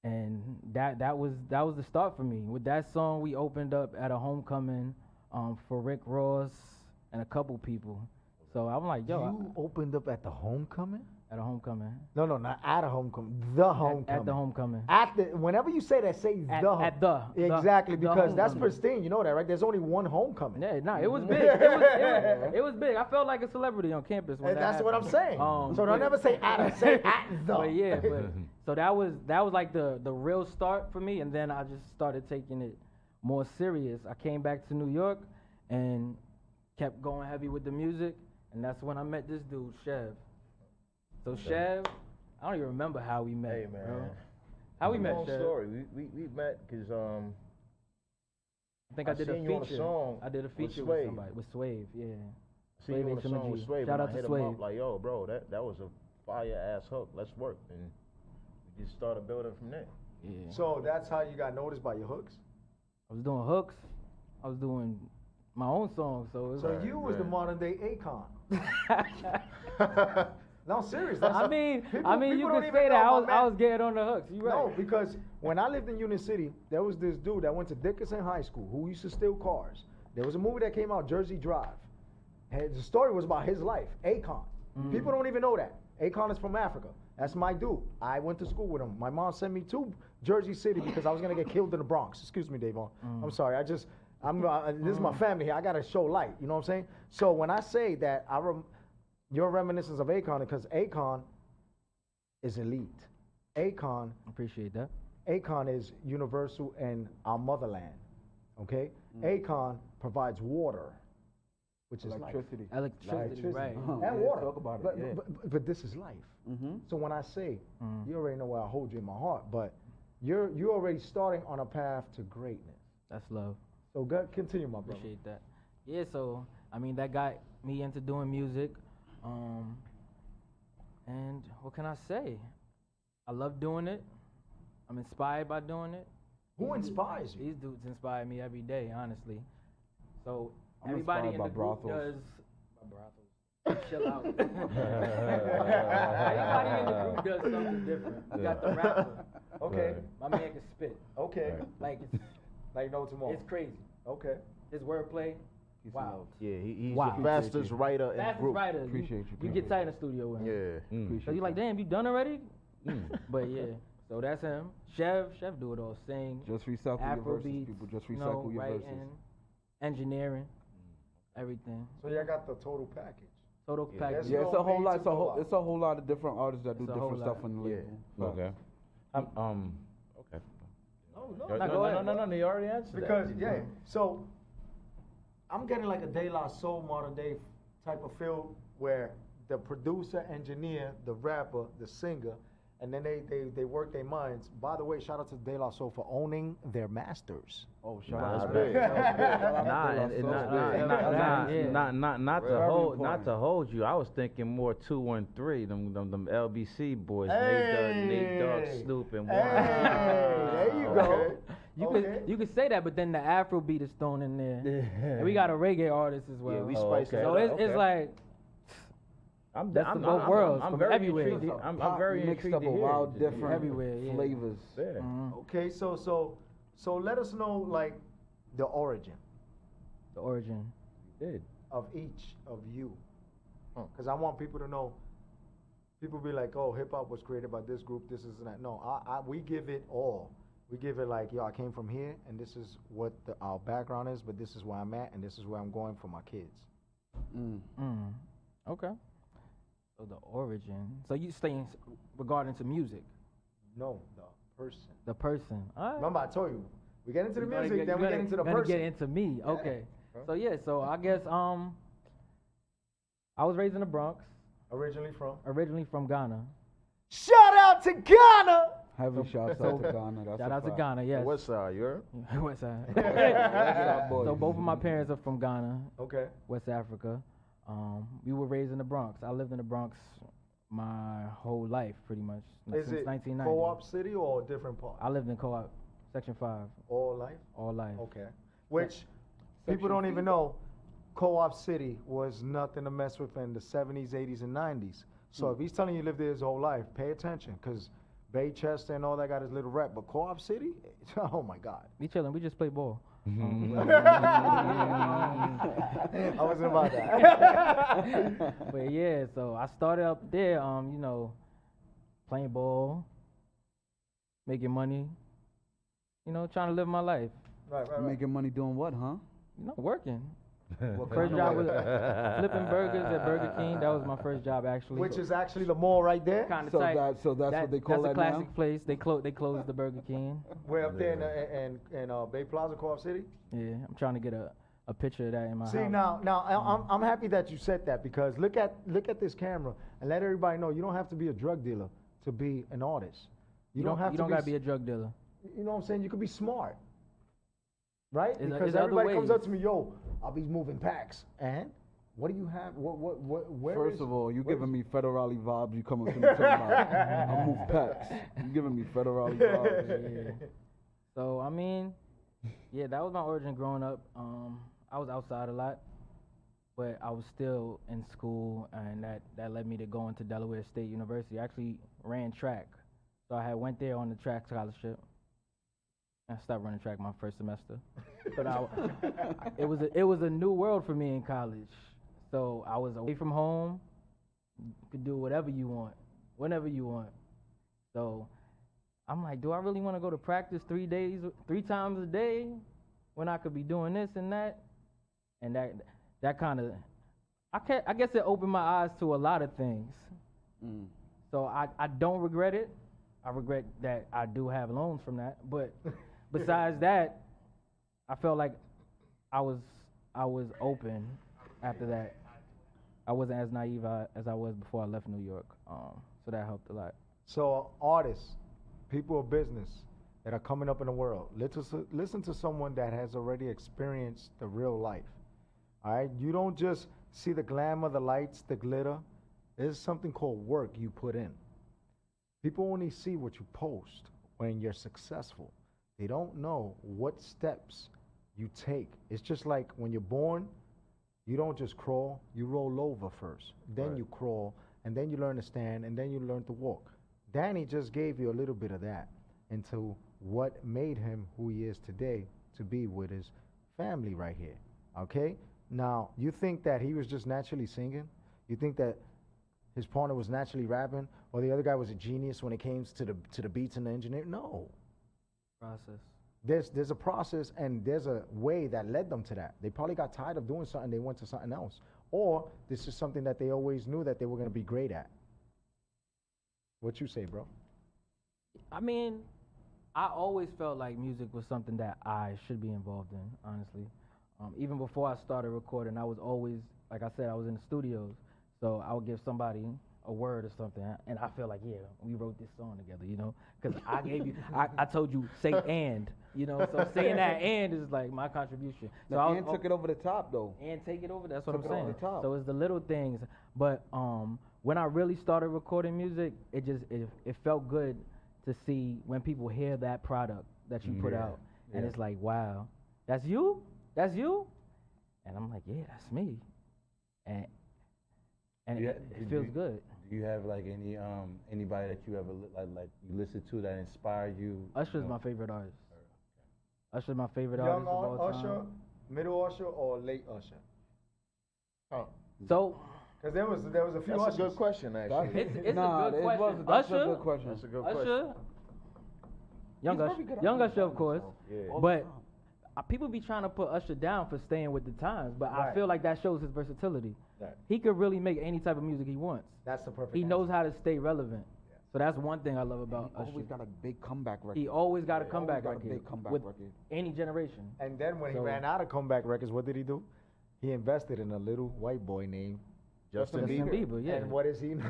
and that was the start for me. With that song, we opened up at a homecoming for Rick Ross and a couple people. So I'm like, yo, You opened up at the homecoming? at a homecoming. No, not at a homecoming. The homecoming. At the homecoming. Whenever you say that, say At the Exactly, the because that's homecoming. pristine. You know that, right? There's only one homecoming. Yeah, no, it was big. It was big. I felt like a celebrity on campus. When And that's what I'm saying. So but- don't ever say at, say at the. But yeah, so that was like the real start for me, and then I just started taking it more serious. I came back to New York and kept going heavy with the music, and that's when I met this dude, Chev. So Chev, I don't even remember how we met. Hey, man. Bro. How we met, Long Chev? story. We met because I think I did a seen you on a feature. song I did a with feature with Swave. somebody with Swave, yeah. See you on a song with Swave. Shout and out I to hit him Swave. up like, yo, bro, that was a fire ass hook. Let's work, and we just started building from there. Yeah. So that's how you got noticed by your hooks? I was doing hooks. I was doing my own songs, so it was So you was the modern day Akon. No, serious. I mean, people you don't could even say that know, my I man. was getting on the hooks. You right? No, because when I lived in Union City, there was this dude that went to Dickinson High School who used to steal cars. There was a movie that came out, Jersey Drive. And the story was about his life, Akon. People don't even know that. Akon is from Africa. That's my dude. I went to school with him. My mom sent me to Jersey City because I was gonna get killed in the Bronx. Excuse me, Devon. I'm sorry. This is my family here. I gotta show light. You know what I'm saying? So when I say that your reminiscence of Akon, because Akon is elite. Akon. Appreciate that. Akon is universal in our motherland. Okay? Akon provides water. which is Electricity. Electricity, right. and Yeah, water. talk about it, But, yeah. but this is life. Mm-hmm. So when I say, you already know where I hold you in my heart, but you're already starting on a path to greatness. That's love. So continue, my brother. Appreciate that. Yeah, so I mean that got me into doing music. And what can I say? I love doing it. I'm inspired by doing it. Who inspires you? These dudes inspire me every day, honestly. So I'm everybody in the inspired by group brothels. does. Chill out. Everybody in the group does something different. You got the rapper. Okay. My man can spit. Okay. Like it's Like no tomorrow. it's crazy. Okay. His wordplay. Wow. Yeah, he's Wow. the fastest writer in the Fastest group. writer. Appreciate you. You get tight in the studio with him. Yeah. So you like, damn, you done already? But yeah, so that's him. Chef do it all. Sing. Just recycle your verses, Afrobeats, people. Just you recycle know, your writing, verses. engineering, everything. So y'all got the total package. Total package. Yeah, it's a whole lot. lot. It's a whole lot of different artists that do It's a whole different stuff lot. on the label. Okay. Okay. No, No, you already answered Because that. yeah, so I'm getting like a De La Soul modern day type of feel where the producer, engineer, the rapper, the singer, and then they work their minds. By the way, shout out to De La Soul for owning their masters. Oh, shout Nah, out big. to Not to hold you. I was thinking more 213, them LBC boys, Hey. Nate Dogg, Snoop, and Hey, Warren. there you go. You could say that, but then the Afro beat is thrown in there. And we got a reggae artist as well. Yeah, we spice it So up. it's like that's the both worlds from very everywhere. intrigued. I'm very mixed intrigued up to a hear wild it. different Everywhere, yeah. flavors. Yeah. Okay, so let us know like the origin The origin. Did. of each of you, because I want people to know. People be like, oh, hip hop was created by this group, this is that. No, we give it all. We give it like, yo, I came from here, and this is what our background is, but this is where I'm at, and this is where I'm going for my kids. Okay. So the origin. So you staying regarding to music. No, the person. The person. All right. Remember, I told you, we get into the You gotta music, then we get into the you gotta person. get into me. Yeah. Okay. Huh? So yeah, so I guess I was raised in the Bronx, Originally from Ghana. Shout out to Ghana! Heavy shouts out to Ghana. That's Shout a out to fact. Ghana, yes. West side, you heard? West Side. Our boys. So both of my parents are from Ghana, Okay. West Africa. We were raised in the Bronx. I lived in the Bronx my whole life, pretty much, Is since it 1990. Co-op City or a different part? I lived in Co-op, Section 5, All life? all life. Okay. Which people don't even know, Co-op City was nothing to mess with in the 70s, 80s, and 90s. So if he's telling you he lived there his whole life, pay attention, because Baychester and all that got his little rep. But Co-op City, oh my God. We chilling. We just play ball. I wasn't about that. But yeah, so I started up there, you know, playing ball, making money, you know, trying to live my life. Right. Making money doing what, huh? You know, working. What First kind job of was flipping burgers at Burger King. That was my first job, actually. Which is actually the mall right there. Kind of So tight. that's what they call That's that a now? classic place. They closed the Burger King. We're up there in Bay Plaza, Co-op City. Yeah, I'm trying to get a picture of that in my See house. now I'm happy that you said that, because look at this camera and let everybody know you don't have to be a drug dealer to be an artist. You don't have to gotta be a drug dealer. You know what I'm saying? You could be smart, right? Is Because there other everybody comes ways? up to me, yo, I'll be moving packs, and what do you have? Where First is- of all, you where giving is- me federale vibes. You coming to me talking about I move packs. You giving me federale vibes. Yeah. So I mean, yeah, that was my origin growing up. I was outside a lot, but I was still in school, and that led me to going to Delaware State University. I actually ran track, so I had went there on the track scholarship. I stopped running track my first semester, but it was a new world for me in college. So I was away from home. You could do whatever you want, whenever you want. So I'm like, do I really want to go to practice 3 times a day when I could be doing this and that? And that kind of, I guess it opened my eyes to a lot of things. So I don't regret it. I regret that I do have loans from that, but besides that, I felt like I was open after that, I wasn't as naive as I was before I left New York. So that helped a lot. So artists, people of business that are coming up in the world, listen to someone that has already experienced the real life. All right, you don't just see the glamour, the lights, the glitter. There's something called work you put in. People only see what you post when you're successful. They don't know what steps you take. It's just like when you're born, you don't just crawl, you roll over first. Then you crawl, and then you learn to stand, and then you learn to walk. Danny just gave you a little bit of that into what made him who he is today to be with his family right here. Okay? Now, you think that he was just naturally singing? You think that his partner was naturally rapping, or the other guy was a genius when it came to the beats and the engineer? No. Process. There's a process, and there's a way that led them to that. They probably got tired of doing something, they went to something else. Or this is something that they always knew that they were going to be great at. What you say, bro? I mean, I always felt like music was something that I should be involved in, honestly. Even before I started recording, I was always, like I said, I was in the studios. So I would give somebody a word or something, and I feel like, yeah, we wrote this song together, you know? Because I gave you, I told you, say and, you know? So saying that and is like my contribution. So Now, and took it over the top, though. And take it over, that's what Took I'm it over saying. the top. So it's the little things. But when I really started recording music, it felt good to see when people hear that product that you put out. And it's like, wow, that's you? That's you? And I'm like, yeah, that's me. And it feels good. Do you have like anybody that you ever like you listen to that inspired you? Usher's my favorite artist. Usher's my favorite Young artist of all time. Usher, middle Usher, or late Usher? Oh. So, because there was a few That's Ushers. a good question, actually. It's a good question. That's Usher, a good question. That's a good Usher, question. Young Usher, of course. Yeah. But people be trying to put Usher down for staying with the times, but I feel like that shows his versatility. Right. He could really make any type of music he wants. That's the perfect He answer. knows how to stay relevant. So that's one thing I love about He Usher. always got a big comeback record. He always got a comeback always got a record big comeback with record. any generation. And then when he So- ran out of comeback records, what did he do? He invested in a little white boy named Justin Justin Bieber. Bieber, yeah. And what is he? So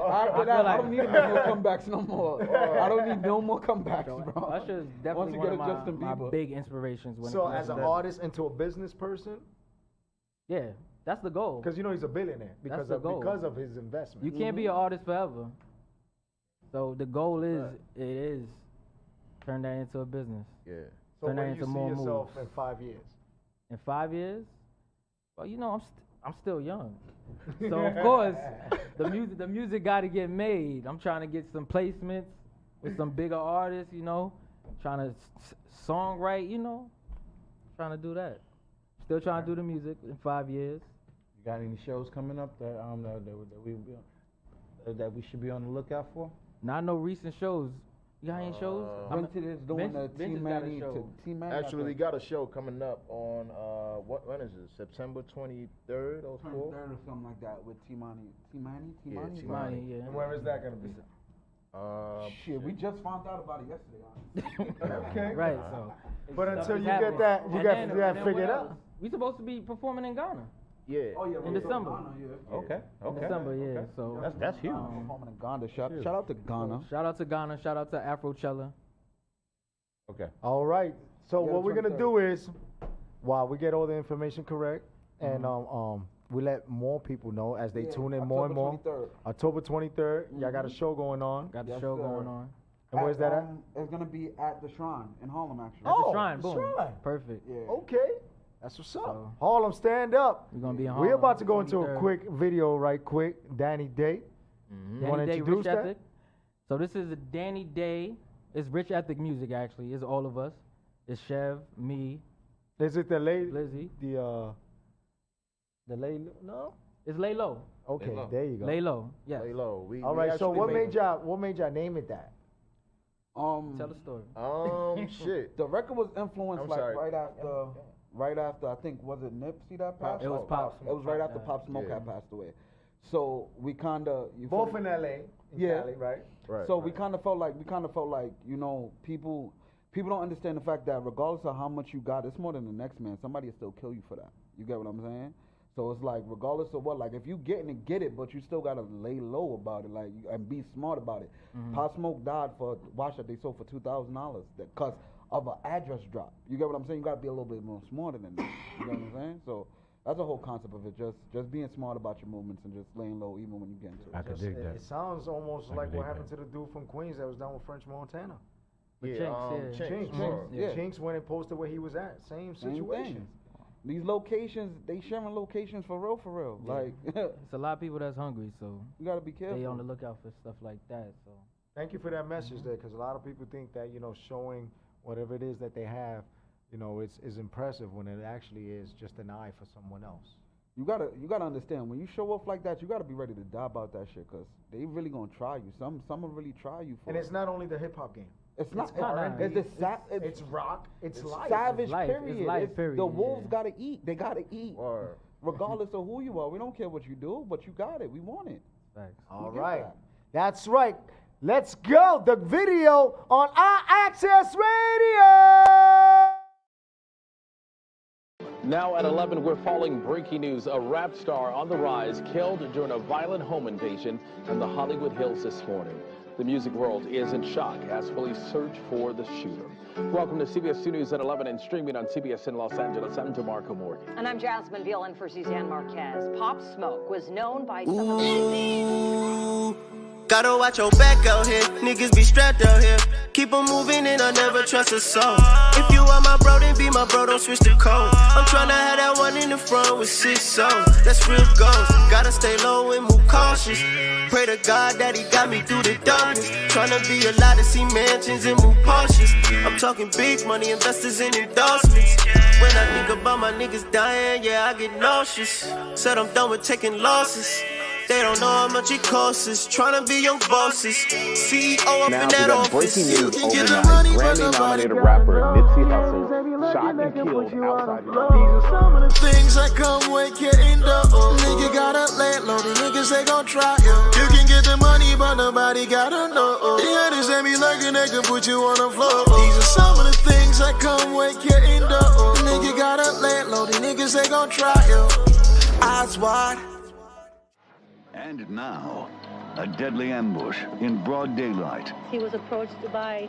After that, I don't need no more comebacks no more. I don't need no more comebacks, bro. Usher is Once definitely you one get of a Justin my Bieber. big inspirations. When it So comes as to an that. artist into a business person, Yeah, that's the goal. because you know he's a billionaire because the goal. of his investment. You can't be an artist forever. So the goal is turn that into a business. Yeah. So turn where that do you into see more yourself moves. in 5 years? In 5 years, well, you know, I'm still young. So of course, the music got to get made. I'm trying to get some placements with some bigger artists, you know, trying to songwrite, you know, trying to do that. Still trying to do the music in 5 years. You got any shows coming up that we should be on the lookout for? Not no recent shows. You got any shows? Vintage is doing Vince- a Vince Team has got a Manny show. to Team Manny. Actually, we got a show coming up on when is it? September 23rd or 4th? Third or something like that with Team Manny. Yeah, Team Money, Manny. yeah. And where is that going to be? Shit, we just found out about it yesterday. Okay. Right. So, But stuff until is you get happening. that, you And got then- you got and then figured what out. else? We supposed to be performing in Ghana Yeah. Oh yeah, in December. Okay. In December, yeah. So That's huge. Performing in Ghana. Shout out to Ghana. shout out to Ghana. Shout out to Afrochella. Okay. All right. So Yeah, what we're gonna 23rd. do is, while we get all the information correct, and we let more people know as they Yeah, tune in more and more. October 23rd. October 23rd, y'all got a show going on. Got the Yes, show sir. going on. And where's that at? It's gonna be at the Shrine in Harlem, actually. At Oh, the Shrine. the Boom. Shrine. Perfect. Yeah. Okay, that's what's up. So- Harlem, stand up. We're gonna be in We're Harlem. about to go into a 23rd. quick video, right quick. Danny Day. You want to Danny Day, introduce Rich that? Ethic. So this is a Danny Day. It's Rich Ethic music actually. It's all of us. It's Chev, me, Is it the lady? Blizzy. The lady? No. It's Lay Low. Okay, Lay Low. there you go. Lay Low. Yes. Lay low. All We right. So actually what made y'all name it that? Tell the story. Shit. The record was influenced I'm like sorry. right after I think was it Nipsey that passed? It was Pop It was right after died. Pop Smoke Yeah. had passed away. So we kind of Both in L.A. in Yeah. Cali, right? Right. So we kind of felt like you know people don't understand the fact that regardless of how much you got, it's more than the next man. Somebody will still kill you for that. You get what I'm saying? So it's like, regardless of what, like if you getting it, get it, but you still gotta lay low about it, like, and be smart about it. Pop Smoke died for watch that they sold for $2,000 because of an address drop. You get what I'm saying? You gotta be a little bit more smarter than that. You get what I'm saying? So that's the whole concept of it. Just being smart about your movements and just laying low even when you get into it. I could dig that. It sounds almost like what happened to the dude from Queens that was down with French Montana. Chinks went and posted where he was at. Same situation. Thing. These locations, they sharing locations for real. Yeah. Like, it's a lot of people that's hungry, so you gotta be careful. They on the lookout for stuff like that. So thank you for that message there, because a lot of people think that, you know, showing whatever it is that they have, you know, is impressive when it actually is just an eye for someone else. You gotta understand, when you show off like that, you gotta be ready to die about that shit, cause they really gonna try you. Some will really try you for. And it's not only the hip hop game. It's not. It's rock. It's life. Savage. It's life. Period. It's life, period. The wolves gotta eat. They gotta eat. Regardless of who you are, we don't care what you do, but you got it. We want it. Thanks. All right. That's right. Let's go. The video on our Access Radio. Now at 11, we're following breaking news. A rap star on the rise killed during a violent home invasion in the Hollywood Hills this morning. The music world is in shock as police search for the shooter. Welcome to CBS 2 News at 11 and streaming on CBS in Los Angeles. I'm DeMarco Morgan. And I'm Jasmine Veal in for Suzanne Marquez. Pop Smoke was known by some of the... Gotta watch your back out here. Niggas be strapped out here. Keep on moving and I never trust a soul. If you are my bro, then be my bro, don't switch the code. I'm tryna have that one in the front with 6 souls. That's real goals. Gotta stay low and move cautious. Pray to God that he got me through the darkness. Tryna be a lot to see mansions and move Porsches. I'm talking big money, investors and endorsements. When I think about my niggas dying, yeah, I get nauseous. Said I'm done with taking losses. They don't know how much it costs us. Tryna be your bosses. CEO up now, in that office. Breaking news overnight. Grammy-nominated rapper Nipsey Hussle shot and killed outside These are some of the things that come with getting the nigga gotta lay low. The niggas they gon' try you. You can get the money, but nobody gotta know. The others they be lurking, they can put you on the floor. These are some of the things that come with getting the nigga gotta lay low. The niggas they gon' try you. Eyes wide. And now, a deadly ambush in broad daylight. He was approached by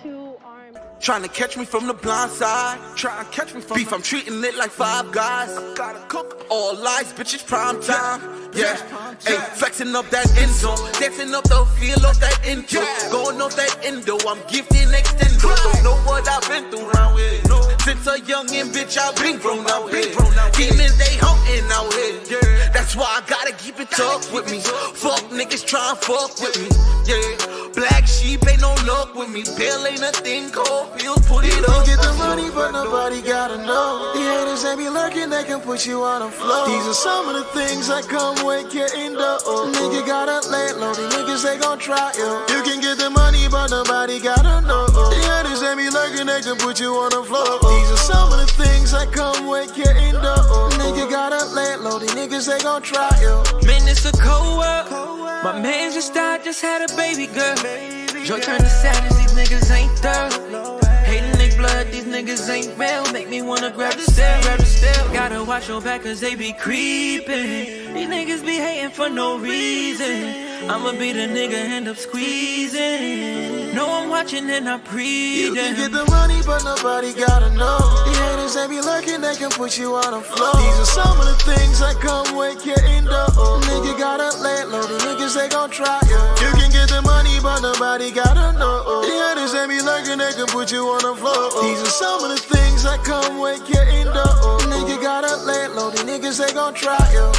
2 armed... Trying to catch me from the blind side. Trying to catch me from beef, I'm treating it like 5 guys. I gotta cook all lies, bitches prime time. Yeah, hey, flexing up that end zone. Dancing up the field of that intro. Going off that endo, I'm gifting extendo. Don't know what I've been through around here. Since a youngin' bitch, I've been grown out here. Demons, they hunting out here. That's why I gotta keep it tough with me. Fuck niggas try and fuck with me. Yeah, black sheep ain't no luck with me. Bill ain't a thing called pills, put it up. Get the money, but nobody gotta know. The haters, they be lurking, they can put you on the floor. These are some of the things that come with getting the nigga gotta lay low. The niggas, they gon' try you. You can get the money, but nobody gotta know. The haters, they be lurking, they can put you on the floor. These are some of the things that come with getting the nigga gotta lay low. The niggas, they gon' try you. Man, it's a cold world. My man just died, just had a baby girl. Joy turned to sadness, these niggas ain't thorough. Hating they blood, these niggas ain't real. Make me wanna grab the steel. Gotta watch your back cause they be creeping. These niggas be hating for no reason. I'ma be the nigga, end up squeezing. No, I'm watching and I'm breathing. You can get the money, but nobody gotta know. The haters, they be lurking, they can put you on the floor. These are some of the things that come with getting the nigga gotta lay low. The niggas, they gon' try you. You can get the money, but nobody gotta know. The haters, they be lurking, they can put you on the floor. These are some of the things that come with getting the nigga gotta lay low. The niggas, they gon' try you.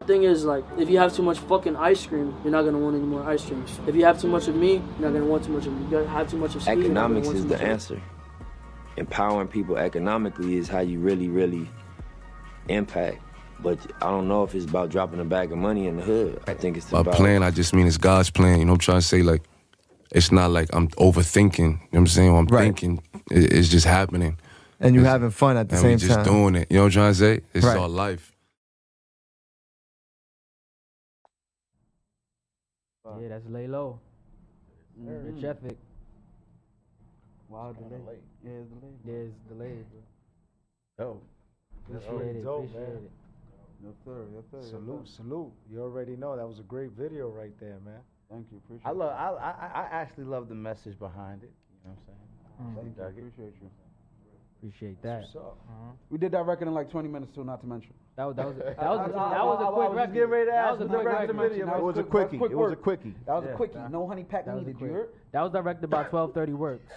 The thing is, like, if you have too much fucking ice cream, you're not gonna want any more ice creams. If you have too much of me, you're not gonna want too much of me. You gotta have too much of sweet. Economics is the answer. Empowering people economically is how you really impact. But I don't know if it's about dropping a bag of money in the hood. I think it's about... By plan, I just mean it's God's plan. You know what I'm trying to say? Like, it's not like I'm overthinking. You know what I'm saying? I'm thinking. It's just happening. And you're having fun at the same time. And we just doing it. You know what I'm trying to say? It's our life. Yeah, that's lay low. Rich ethic. Wow, delayed. Yeah, it's delayed. Yeah, it's delayed, bro. Dope. Appreciate it. Dope, Appreciate man. it. Yes, sir. Yes, sir. Salute, salute. You already know that was a great video right there, man. Thank you. Appreciate I actually love the message behind it. You know what I'm saying? Thank you. Appreciate you. Appreciate that. What's up? We did that record in like 20 minutes too, not to mention. That was a quick record. Getting ready to That ask was a for the quick rest of the record. video. It was a quickie. It was a quickie. That was a Yeah. quickie. No honey pack That was a needed. quick. You heard? That was directed by 1230 Works.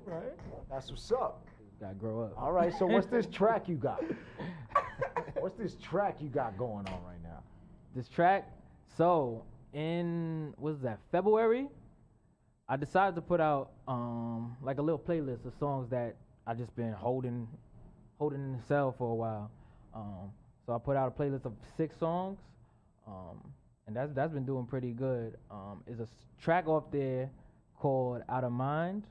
Right? That's what's up. Gotta grow up. All right, so what's this track you got? What's this track you got going on right now? This track, so in February, I decided to put out like a little playlist of songs that I just been holding in the cell for a while. So I put out a playlist of 6 songs, and that's been doing pretty good. There's a track off there called Out of Mind.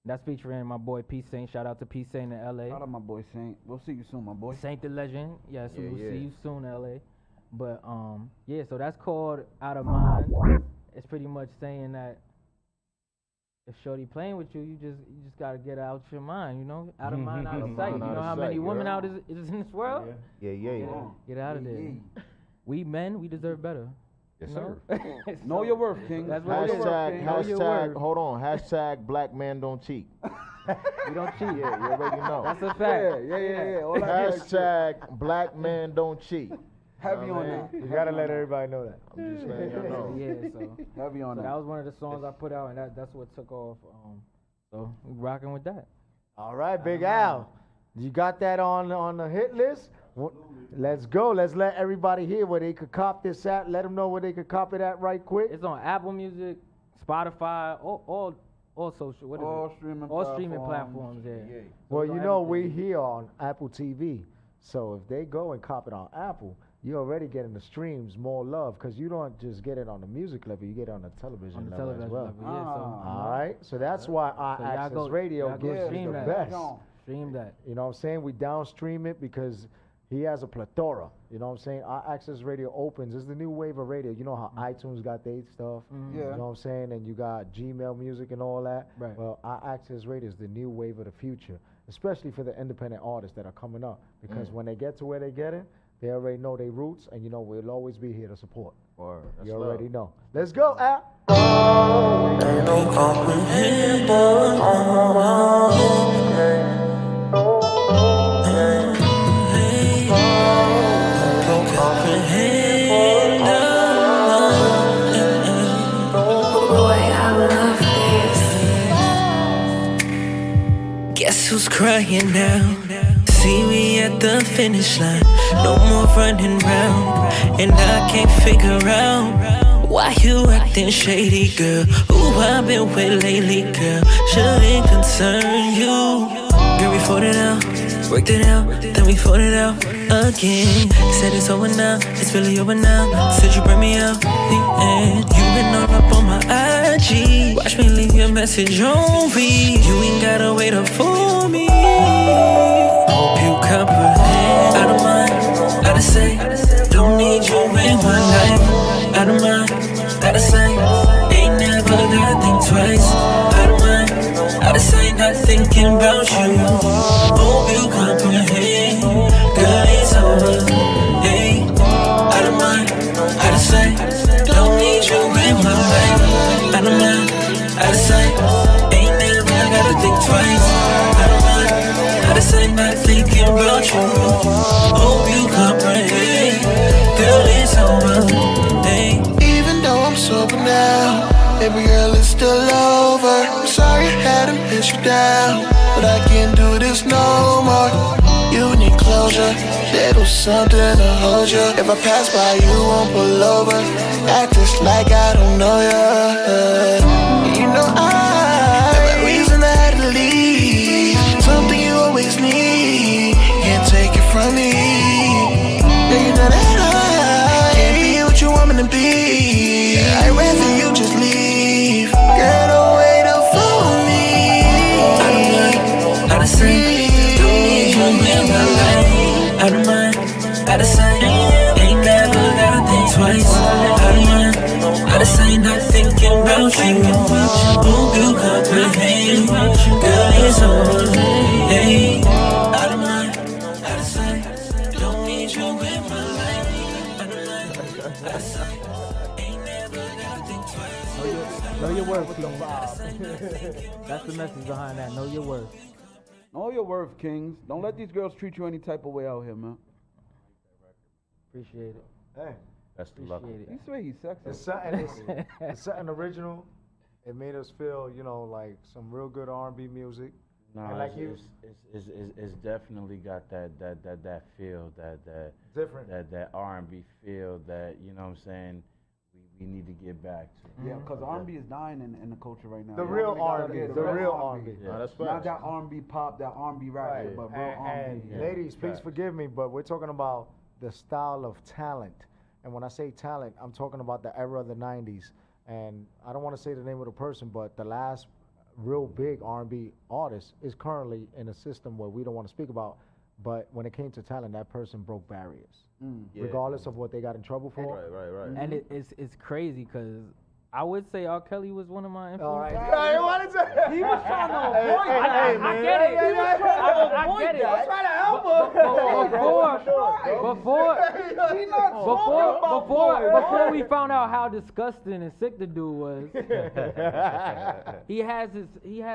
That's featuring my boy P Saint. Shout out to P Saint in LA. Shout out my boy Saint. We'll see you soon, my boy. Saint the Legend. Yes, we will Yeah. see you soon, LA. But yeah, so that's called Out of Mind. It's pretty much saying that if shorty playing with you, you just gotta get out your mind, you know? Out of mind, out of sight. You know how many women out is in this world? Yeah. Get out of there. We men, we deserve better. Yes, you sir. know? Know your worth, King. That's what it is. Know your worth. Hold on. Hashtag black man don't cheat. We don't cheat. Yeah, you already know. That's a fact. Yeah. All that Hashtag black man don't cheat. Heavy on that. You gotta let everybody know that. I'm just letting y'all know. Yeah, so Heavy on so that. that was one of the songs I put out, and that's what took off. So we rocking with that. All right, Big Al. You got that on the hit list? Let's go. Let's let everybody hear where they could cop this at. Let them know where they could cop it at right quick. It's on Apple Music, Spotify, all social. What is All it? streaming All streaming platforms. platforms. Yeah. Well, So you know, we everything. here on Apple TV. So if they go and cop it on Apple, you're already getting the streams, more love, because you don't just get it on the music level, you get it on the television On the level television as well. level, yeah. So All right, so that's why our So y'all Access go- Radio y'all go gives you stream the that. best. Stream that. You know what I'm saying? We downstream it because he has a plethora. You know what I'm saying? Our Access Radio opens. It's the new wave of radio. You know how iTunes got their stuff? Yeah. You know what I'm saying? And you got Gmail music and all that. Right. Well, our Access Radio is the new wave of the future, especially for the independent artists that are coming up. Because when they get to where they get it, they already know their roots, and you know we'll always be here to support. Word. That's You love. already know. Let's go, Al. Ain't no comprehend. Guess who's crying now? See me at the finish line. No more running round. And I can't figure out why you acting shady, girl. Who I've been with lately, girl. Shouldn't concern you. Girl, we fought it out, worked it out, then we fought it out again. Said it's over now, it's really over now. Said you bring me out the end. You been all up on my IG. Watch me leave your message on read. You ain't gotta wait up for me. Hope you comprehend. Out of mind, out of sight. Don't need you in my life. Out of mind, out of sight. Ain't never gotta think twice. Out of mind, out of sight. Not thinking about you. Hope you comprehend. Girl, it's over. Hey, out of mind, out of sight. Don't need you in my life. Out of mind, out of sight. Ain't never gotta think twice. Out of mind, out of sight. Not thinking about you. Hope you comprehend. Girl, it's over. Hey. Even though I'm sober now, baby girl, it's still over. I'm sorry I had to let you down, but I can't do this no more. You need closure, little something to hold you. If I pass by, you won't pull over. Act just like I don't know you. You know I reason I had to leave. Something you always need, can't take it from me. Yeah, you know that I can't be what you want me to be. I'd rather you just leave. Girl, don't wait up for me. Out of mind, out of sight. Don't need you in my life. Out of mind, out of sight. Ain't never gotta think twice. worth, King. That's the message behind that. Know your worth. Know your worth, Kings. Don't let these girls treat you any type of way out here, man. Appreciate it. Hey, That's the luck. He swear he's sexy. It's something original. It made us feel, like some real good R&B music. No, and like it's definitely got that feel, that different, that R&B feel that what I'm saying. We need to get back to. Yeah, because R&B is dying in the culture right now. The real R&B, the real R&B. Yeah. That's Not that R&B pop, that R&B rap, shit, but real R&B. And ladies, please forgive me, but we're talking about the style of talent. And when I say talent, I'm talking about the era of the 90s. And I don't want to say the name of the person, but the last real big R&B artist is currently in a system where we don't want to speak about. But when it came to talent, that person broke barriers, regardless of what they got in trouble for. Right. And it's crazy because I would say R. Kelly was one of my influences. All right. Hey, what is it? He was trying to avoid that. I get it. He was trying to avoid that. I'm trying to help him. Before we found out how disgusting and sick the dude was, he has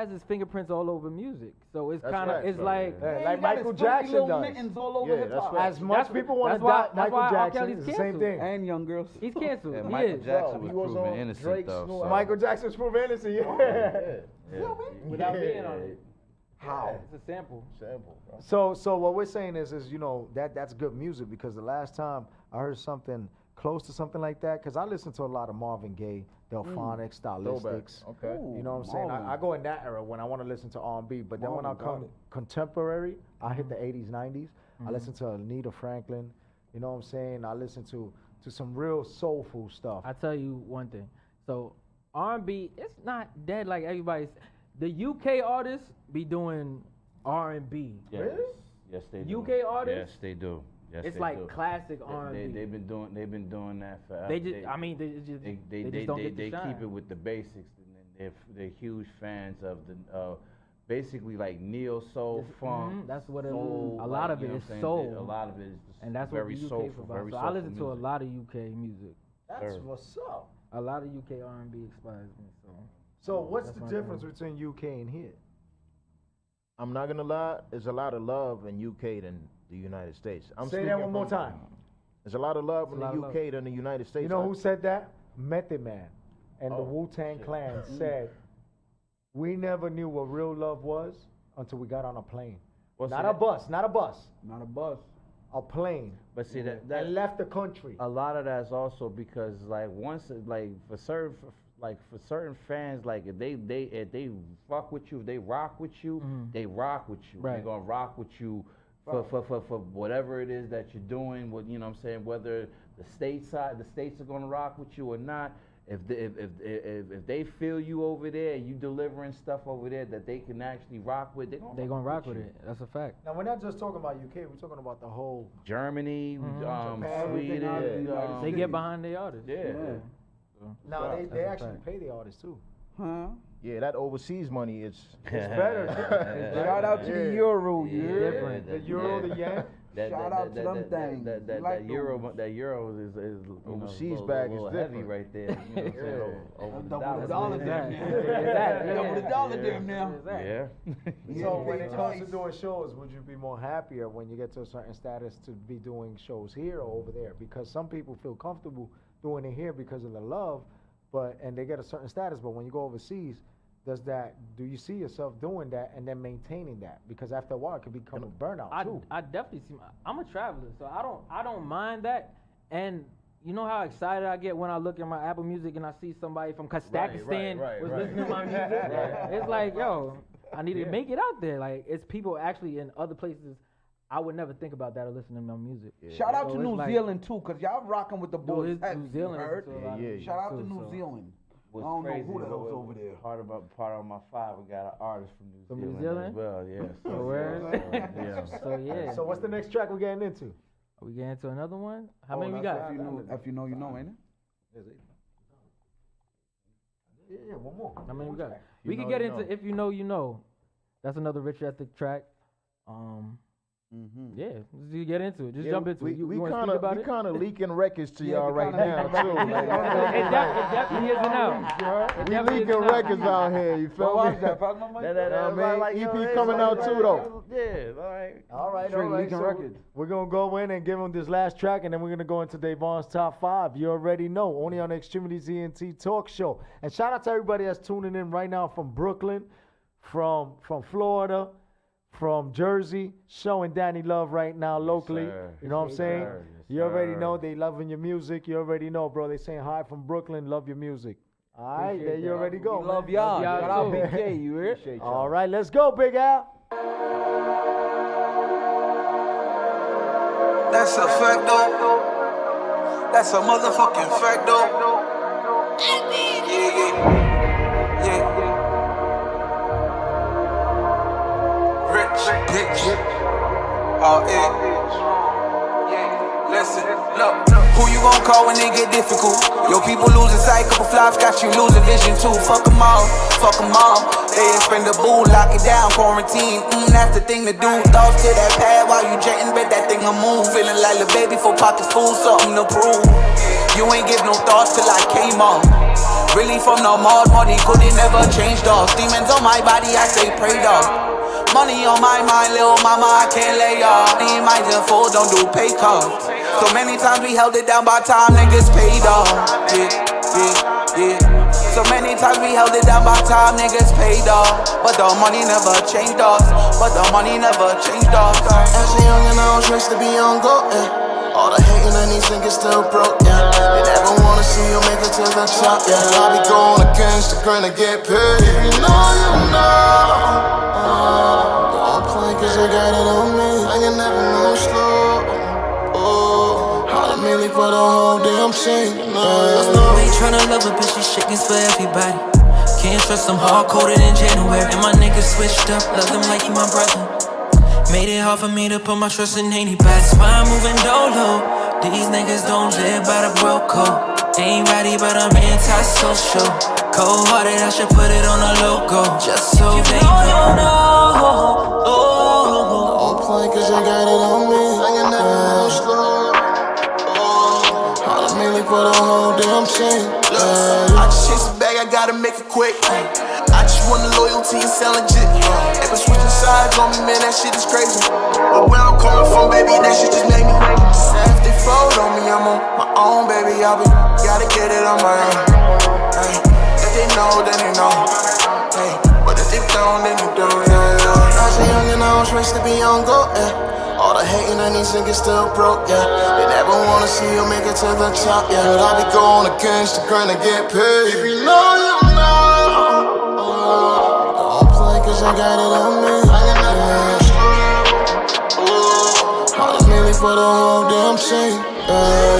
his fingerprints all over music. So it's kind of like Michael Jackson does. All over hip hop. As much people want to doubt Michael Jackson, it's the same thing. And young girls. He's canceled. Yeah, He Michael is. Jackson was proven innocent though. So. Michael Jackson's proven innocent. Without being on it. How? It's a sample. So what we're saying is that's good music, because the last time I heard something close to something like that, because I listen to a lot of Marvin Gaye, Delphonics, Stylistics. Okay. You know what I'm saying? I go in that era when I want to listen to R&B, but then when I come contemporary, I hit the 80s, 90s. I listen to Anita Franklin. You know what I'm saying? I listen to some real soulful stuff. I tell you one thing. So R&B, it's not dead like everybody's. The UK artists be doing R&B. Yes. Really? Yes, they do. UK artists? Yes, they do. Yes, It's they like do. classic R&B. They've been doing that forever. They just don't get the shine. Keep it with the basics, and they're huge fans of the basically like neo soul funk. That's what soul, a lot of you it know is what I'm saying? soul. A lot of it is And that's very what the UK soulful, provides. very So I soulful listen to a music. lot of UK music. That's what's up. A lot of UK R&B inspires me. So what's That's the my difference thing. between UK and here? I'm not gonna lie. There's a lot of love in UK than the United States. Say that one more time. There's a lot of love in There's the a lot of UK than the United States. You know who said that? Method Man and the Oh, Wu-Tang Clan said, we never knew what real love was until we got on a plane. Well, Not see, a bus, not a bus, Not a bus. a plane. But see that And left the country. a lot of that's also because like once for certain fans, like if they fuck with you, if they rock with you, they rock with you. Right. They're gonna rock with you for whatever it is that you're doing. What you know what I'm saying, whether the states are gonna rock with you or not. If they feel you over there and you delivering stuff over there that they can actually rock with, they're gonna rock with it. That's a fact. Now we're not just talking about UK, we're talking about the whole Germany, Japan, Sweden. They get behind their artists. Yeah. So, Now that's they a actually fact. pay the artists too. Huh? Yeah, that overseas money is It's better. Shout out to the Euro, different. The euro, the yen. Shout out to them things. That euro is Overseas a bag little is heavy different. right there. You know what I'm saying? Over the Double the dollar. dollar there Exactly. now. Double the dollar there now. Yeah. So when it comes to doing shows, would you be more happier when you get to a certain status to be doing shows here or over there? Because some people feel comfortable doing it here because of the love, and they get a certain status. But when you go overseas, do you see yourself doing that and then maintaining that? Because after a while, it could become a burnout too. I definitely see. I'm a traveler, so I don't mind that. And you know how excited I get when I look at my Apple Music and I see somebody from Kazakhstan was listening to my music. It's like, yo, I need to make it out there. Like, it's people actually in other places. I would never think about that or listen to my music. Shout out So to it's New like- Zealand too, cause y'all rocking with the boys. New Zealand. Heard? Shout out to too, New so. Zealand. I What's don't know crazy who the is hell's what- over there. Part of my five, we got an artist from New From New Zealand Zealand? as well. Yeah. Oh, word? Yeah. So yeah. So what's the next track we're getting into? Are we getting into another one? How many we got? If you know, you know, ain't it? Yeah, one more. How many we got? You We can know, get you into know. If You Know, You Know. That's another Rich Ethic track. Yeah, you get into it. Just jump into it. You We want to kind speak of about it? leaking records to y'all we right kinda now leaking too. records. It definitely isn't out. We leaking records out here. You feel me? That EP coming out too though. Yeah, All right. Leaking So records. we're gonna go in and give him this last track, and then we're gonna go into Devon's top 5. You already know, only on the Extremities ENT Talk Show. And shout out to everybody that's tuning in right now from Brooklyn, from Florida, from Jersey, showing Danny love right now locally. sir. You know what I'm saying? Yes, You already sir. know they loving your music. You already know, bro. They saying hi from Brooklyn, love your music. All right, there you already go. We love man. y'all. Y'all Shout out too. BK, you hear? All right, let's go, Big Al. That's a fact though. That's a motherfucking fact though. Yeah. Rich bitch. All in. Listen, look. Who you gon' call when they get difficult? Yo, people losing sight, couple flops got you losing vision too. Fuck 'em all. They spend the boo, lock it down, quarantine. That's the thing to do. Thoughts to that pad while you jetting, bet that thing will move. Feeling like the baby for pockets full, something to prove. You ain't give no thoughts till I came on. Really from the mall, money couldn't never change dogs. Demons on my body, I say pray dog. Money on my mind, little mama, I can't lay off. Need my full, don't do pay calls. So many times we held it down by time niggas paid off. Yeah. So many times we held it down by time niggas paid off. But the money never changed us. As a young and I was raised to be on go, yeah. All the hating and these niggas still broke, yeah. They never wanna see you make it to the top, yeah. I be going against the grain to get paid. If you know. Don't play cause they got it on me. I can never move slow. All the million for the whole damn scene. We ain't tryna love a bitch, these chickens for everybody. Can't trust them, hard-coded in January. And my niggas switched up, love them like he my brother. Made it hard for me to put my trust in anybody. That's why I'm moving dolo. These niggas don't live by the bro code. Ain't ready, but I'm anti-social. Cold-hearted, I should put it on a logo. Just so they know. Don't play cause they got it on me. I can never move slow. All the million for the whole damn scene. I just chase the bag, I gotta make it quick. I just want the loyalty and sell legit. They been switching sides on me, man, that shit is crazy. But where I'm coming from, baby, that shit just made me crazy. If they fold on me, I'm on my own, baby. Gotta get it on my own. Hey, if they know, then they know. Hey, but if they don't, then they do, yeah. As a young and I was raised to be on go, yeah. All the hating and these niggas still broke, yeah. They never wanna see you make it to the top, yeah. But I be going against the grain to get paid. If you know, you know. Don't play cause I got it on me. All the million for the whole damn scene, yeah.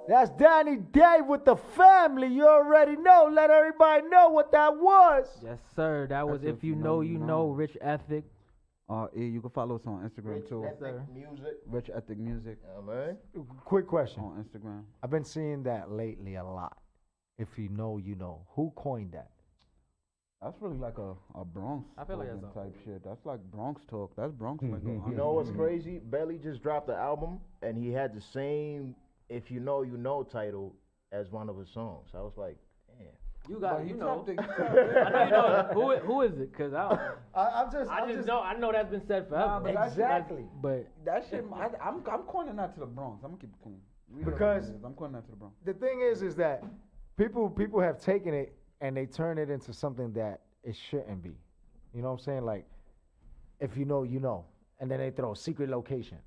That's Danny Day with the family. You already know. Let everybody know what that was. Yes, sir. That was If You Know, You Know, Rich Ethic. You can follow us on Instagram too. Yes, sir. Rich Ethic Music. Quick question. On Instagram. I've been seeing that lately a lot. If you know, you know. Who coined that? That's really like a Bronx I feel like slogan that's type shit. That's like Bronx talk. That's Bronx lingo. You know what's crazy? Belly just dropped the album, and he had the same "If You Know, You Know" title as one of his songs. I was like, damn. You got, But you he know. tapped it. I know you know. Who is it? Cause I just know. I know that's been said forever. Nah, but Exactly. But that shit, I'm coining that to the Bronx. I'm gonna keep it clean. Because I'm coining that to the Bronx. The thing is that people have taken it and they turn it into something that it shouldn't be. You know what I'm saying? Like, if you know, you know. And then they throw secret location.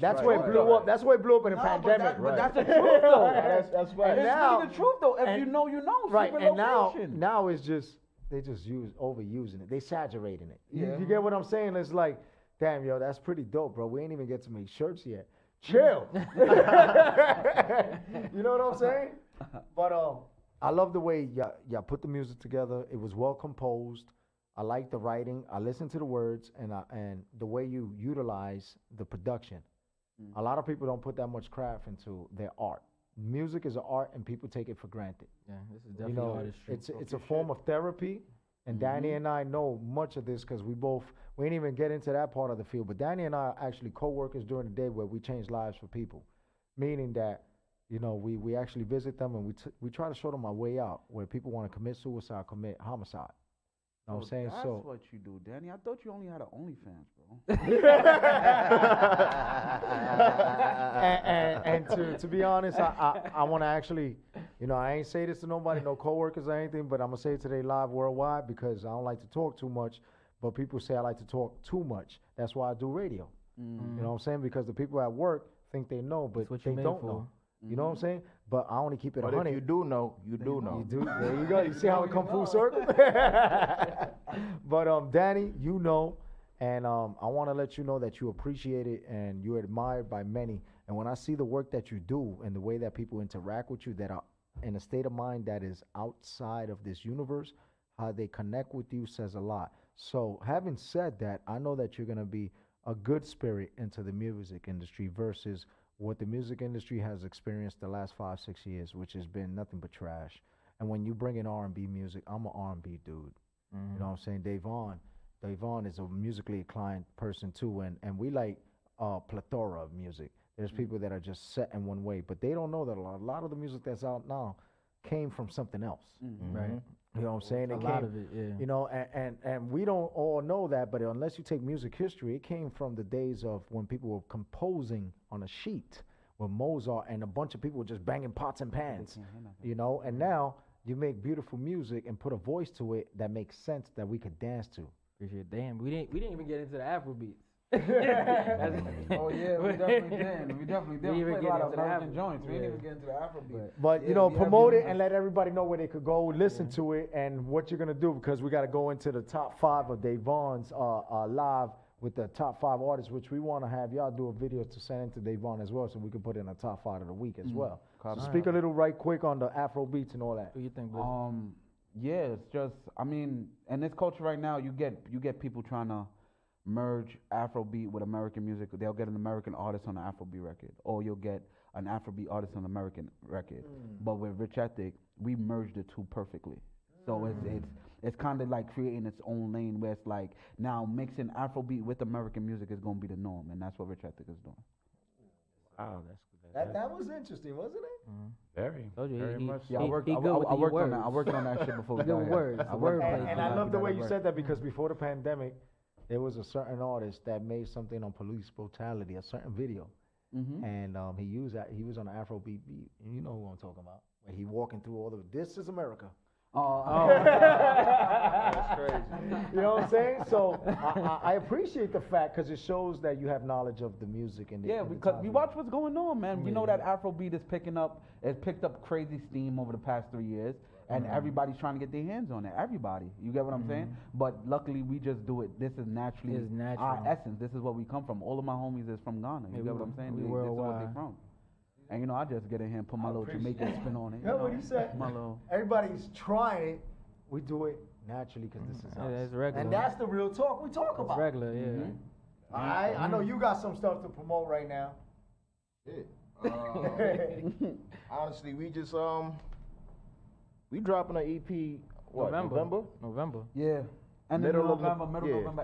That's where it blew up. That's where it blew up in the pandemic. But that's the truth though. That's right. It's now- really the truth though. If you know, you know. Right, Secret and location. now it's just they just overusing it. They saturating it. Yeah. You get what I'm saying? It's like, damn, yo, that's pretty dope, bro. We ain't even get to make shirts yet. Chill. You know what I'm saying? But I love the way y'all put the music together. It was well composed. I like the writing. I listen to the words and the way you utilize the production. A lot of people don't put that much craft into their art. Music is an art, and people take it for granted. Yeah, this is definitely artistry. It's a form of therapy, and Danny and I know much of this because we didn't even get into that part of the field. But Danny and I are actually co-workers during the day where we change lives for people, meaning that we actually visit them and we try to show them our way out where people want to commit suicide, commit homicide. You know what I'm saying? That's So what you do, Danny. I thought you only had an OnlyFans, bro. and to be honest, I want to actually, I ain't say this to nobody, no coworkers or anything, but I'm gonna say it today live worldwide because I don't like to talk too much. But people say I like to talk too much. That's why I do radio. You know what I'm saying? Because the people at work think they know, but they don't know. You know what I'm saying? But I only keep it 100. But if you do know, you do know. You do. There you go. You see how it come full circle? But Danny, and I want to let you know that you appreciate it and you're admired by many. And when I see the work that you do and the way that people interact with you that are in a state of mind that is outside of this universe, how they connect with you says a lot. So having said that, I know that you're going to be a good spirit into the music industry versus what the music industry has experienced the last 5-6 years, which has been nothing but trash. And when you bring in R&B music, I'm an R&B dude. You know what I'm saying? Devon is a musically inclined person too, and we like a plethora of music. There's people that are just set in one way, but they don't know that a lot of the music that's out now came from something else, right? You know what I'm saying? A lot of it, yeah. And we don't all know that, but unless you take music history, it came from the days of when people were composing on a sheet with Mozart and a bunch of people were just banging pots and pans, and now you make beautiful music and put a voice to it that makes sense that we could dance to. Appreciate it. Damn, we didn't even get into the Afrobeats. Oh yeah, we definitely did. We definitely did. We played a lot of American joints. We didn't even get into the Afrobeat. But promote it and let everybody know where they could go listen to it and what you're gonna do, because we got to go into the top 5 of Devon's live with the top 5 artists, which we want to have y'all do a video to send into Devon as well, so we can put in a top 5 of the week as well. So speak a little right quick on the Afrobeats and all that. What do you think, yeah, it's just, in this culture right now, you get people trying to merge Afrobeat with American music. They'll get an American artist on an Afrobeat record, or you'll get an Afrobeat artist on an American record. But with Rich Ethic, we merged the two perfectly. So it's kind of like creating its own lane where it's like now mixing Afrobeat with American music is going to be the norm, and that's what Rich Ethic is doing. Wow, that was interesting, wasn't it? Very much. Yeah, I worked on that. I worked on that shit before we got here. And I love the way you said that, because before the pandemic, there was a certain artist that made something on police brutality, a certain video, and he was on an Afrobeat beat, and you know who I'm talking about, where he walking through all this is America. That's crazy. You know what I'm saying? So I appreciate the fact, because it shows that you have knowledge of the music and because we watch what's going on, man. We know that Afrobeat is picked up crazy steam over the past 3 years. And everybody's trying to get their hands on it. Everybody. You get what I'm saying? But luckily, we just do it. This is naturally our essence. This is what we come from. All of my homies is from Ghana. You get what I'm saying? This is what they're from. And, I just get in here and put my little Jamaican spin on it. Yeah, what he said. Everybody's trying it. We do it naturally because this is us. That's regular. And that's the real talk we talk about. It's regular, yeah. All right? I know you got some stuff to promote right now. Honestly, we just... We dropping an EP, November. Yeah. End of November,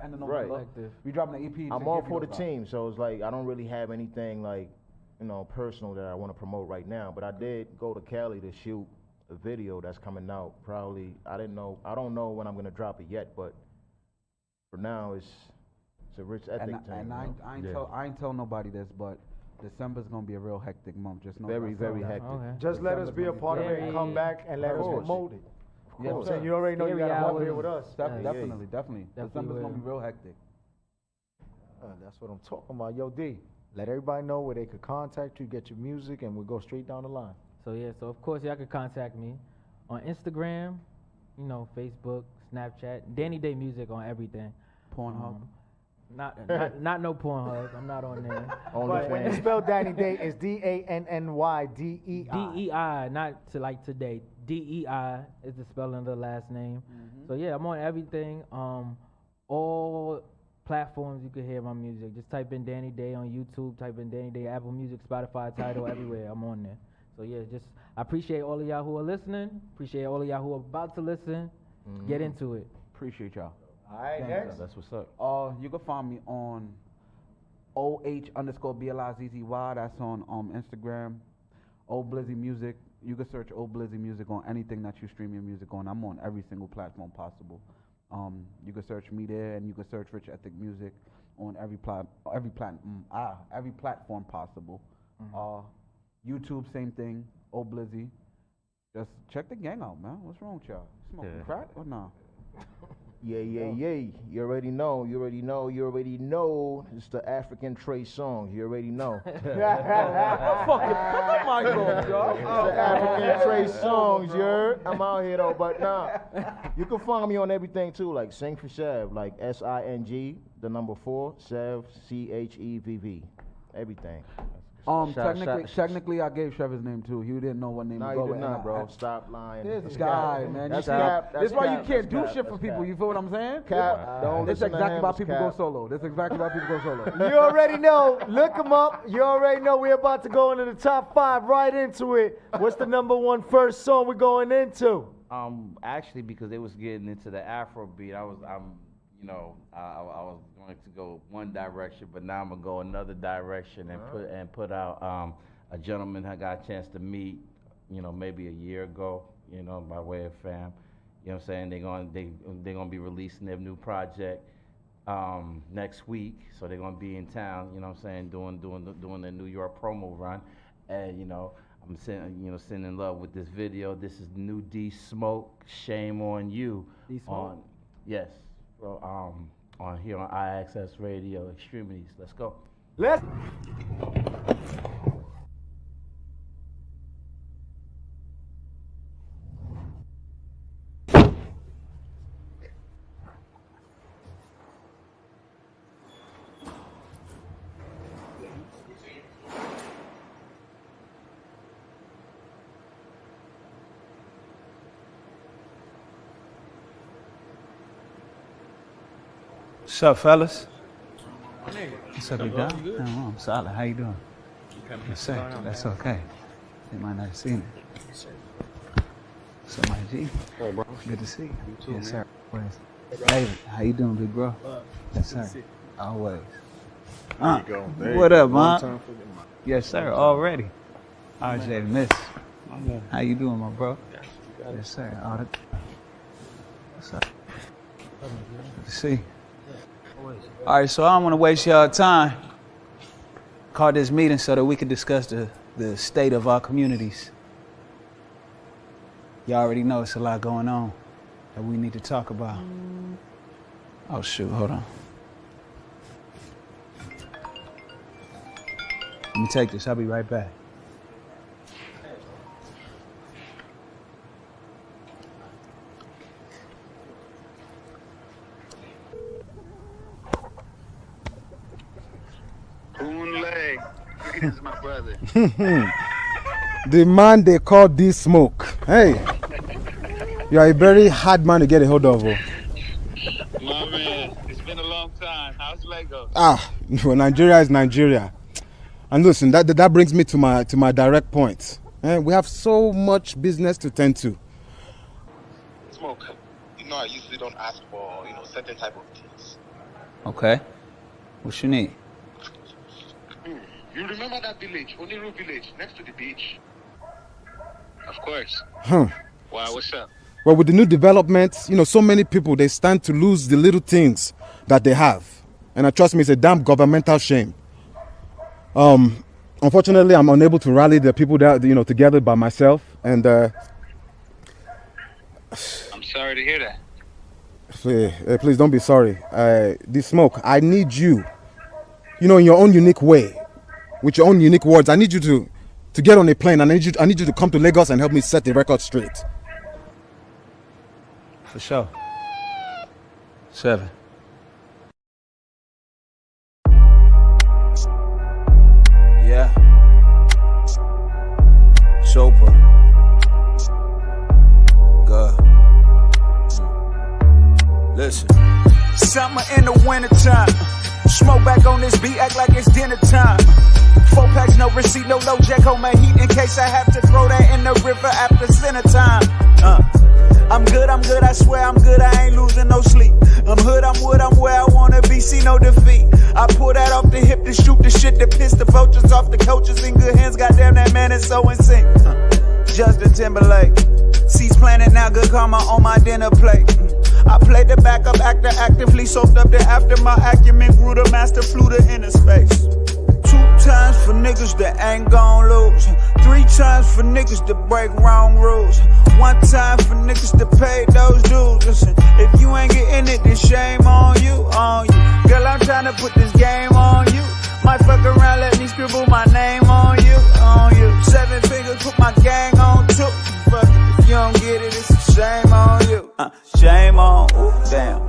end of November. Right. We dropping an EP. I'm all for the team, so it's like I don't really have anything like, personal that I want to promote right now. But I did go to Cali to shoot a video that's coming out probably. I don't know when I'm gonna drop it yet, but for now it's a Rich Ethic thing. And I ain't tell nobody this, but December's gonna be a real hectic month. Just know very hectic. Okay. Just let us be a part of it and come back and let us promote it. So you already know you got to come here with us. Definitely. December's gonna be real hectic. That's what I'm talking about. Yo, D, let everybody know where they could contact you, get your music, and we'll go straight down the line. So of course y'all could contact me on Instagram, Facebook, Snapchat, DANNYDEIMUSIC on everything. Pornhub. Not no Pornhub. I'm not on there. But when you spell Danny Day, it's DANNYDEI. DEI, not to like today. DEI is the spelling of the last name. So yeah, I'm on everything. All platforms you can hear my music. Just type in Danny Day on YouTube. Type in Danny Day, Apple Music, Spotify, Tidal, everywhere. I'm on there. So yeah, I appreciate all of y'all who are listening. Appreciate all of y'all who are about to listen. Get into it. Appreciate y'all. All right, next. That's what's up. You can find me on OH_BLIZZY. That's on Instagram. O Blizzy Music. You can search O Blizzy Music on anything that you stream your music on. I'm on every single platform possible. You can search me there, and you can search Rich Ethic Music on every platform possible. YouTube, same thing. O Blizzy. Just check the gang out, man. What's wrong with y'all? Smoking crack or nah? Yeah. You already know. It's the African Trey Songz. You already know. Fucking put the mic on, y'all. It's the African Trey Songz, you heard? I'm out here though, but nah. You can find me on everything too, like Sing for Chev, like SING, the number 4, Chev, CHEVV. Everything. Technically, I gave Chev his name too. He didn't know what name to go with. No, you did not, bro. Stop lying. This guy, man. That's why you can't do shit for people. You feel what I'm saying? This is exactly why people go solo. You already know. Look him up. You already know we're about to go into the top 5 right into it. What's the number 1 first song we're going into? Actually, because they was getting into the Afro beat, I was going to go one direction, but now I'm gonna go another direction and put out a gentleman I got a chance to meet, maybe a year ago, by way of fam. You know what I'm saying? They're gonna be releasing their new project next week, so they're gonna be in town. You know what I'm saying? Doing their New York promo run, and I'm sending love with this video. This is the new D Smoke. Shame on you. D Smoke. Yes, bro. On here on IXS Radio, X-Tremitiez. Let's go. Let's. What's up, fellas? What's up, you done? I'm solid. How you doing? Yes, sir. That's okay. They might not have seen it. What's up, my G? Hey, bro. Good to see you. You too, Yes, man. sir. David, how you doing, big bro? Yes, sir. Always. There you go. There What you go. up, Long man? time for them. Yes, sir. Already. RJ Miss. How you doing, my bro? Yes, sir. What's up? Good to see you. All right, so I don't want to waste y'all time. Called this meeting so that we could discuss the state of our communities. Y'all already know it's a lot going on that we need to talk about. Oh, shoot, hold on. Let me take this. I'll be right back. This is my brother. The man they call D Smoke. Hey, you are a very hard man to get a hold of. My man, it's been a long time. How's Lagos? Well, Nigeria is Nigeria. And listen, that brings me to my direct point. We have so much business to tend to. Smoke, I usually don't ask for, certain type of things. Okay. What you need? You remember that village, Oniru village, next to the beach? Of course. Huh. Why, what's up? Well, with the new developments, so many people, they stand to lose the little things that they have. And trust me, it's a damn governmental shame. Unfortunately, I'm unable to rally the people that, together by myself. And I'm sorry to hear that. Please don't be sorry. This Smoke, I need you, in your own unique way, with your own unique words. I need you to get on a plane, and I need you to come to Lagos and help me set the record straight. For sure. 7. Yeah. Chopper. summer and the winter time. Smoke back on this beat, act like it's dinner time. 4 packs, no receipt, no low jack on my heat in case I have to throw that in the river after center time. I'm good, I swear I'm good, I ain't losing no sleep. I'm hood, I'm wood, I'm where I wanna be, see no defeat. I pull that off the hip to shoot the shit that piss the vultures off the coaches in good hands. Goddamn, that man is so in sync. Justin Timberlake, seeds planted now, good karma on my dinner plate. I played the backup actor, actively soaked up the after my acumen grew the master flew to inner space. 2 times for niggas that ain't gon' lose. 3 times for niggas that break wrong rules. 1 time for niggas that pay those dues. Listen, if you ain't getting it, then shame on you, on you. Girl, I'm tryna put this game on you. Might fuck around, let me scribble my name on you, on you. 7 figures, put my gang on too. Fuck it, if you don't get it, it's a shame on you. Shame on, ooh damn,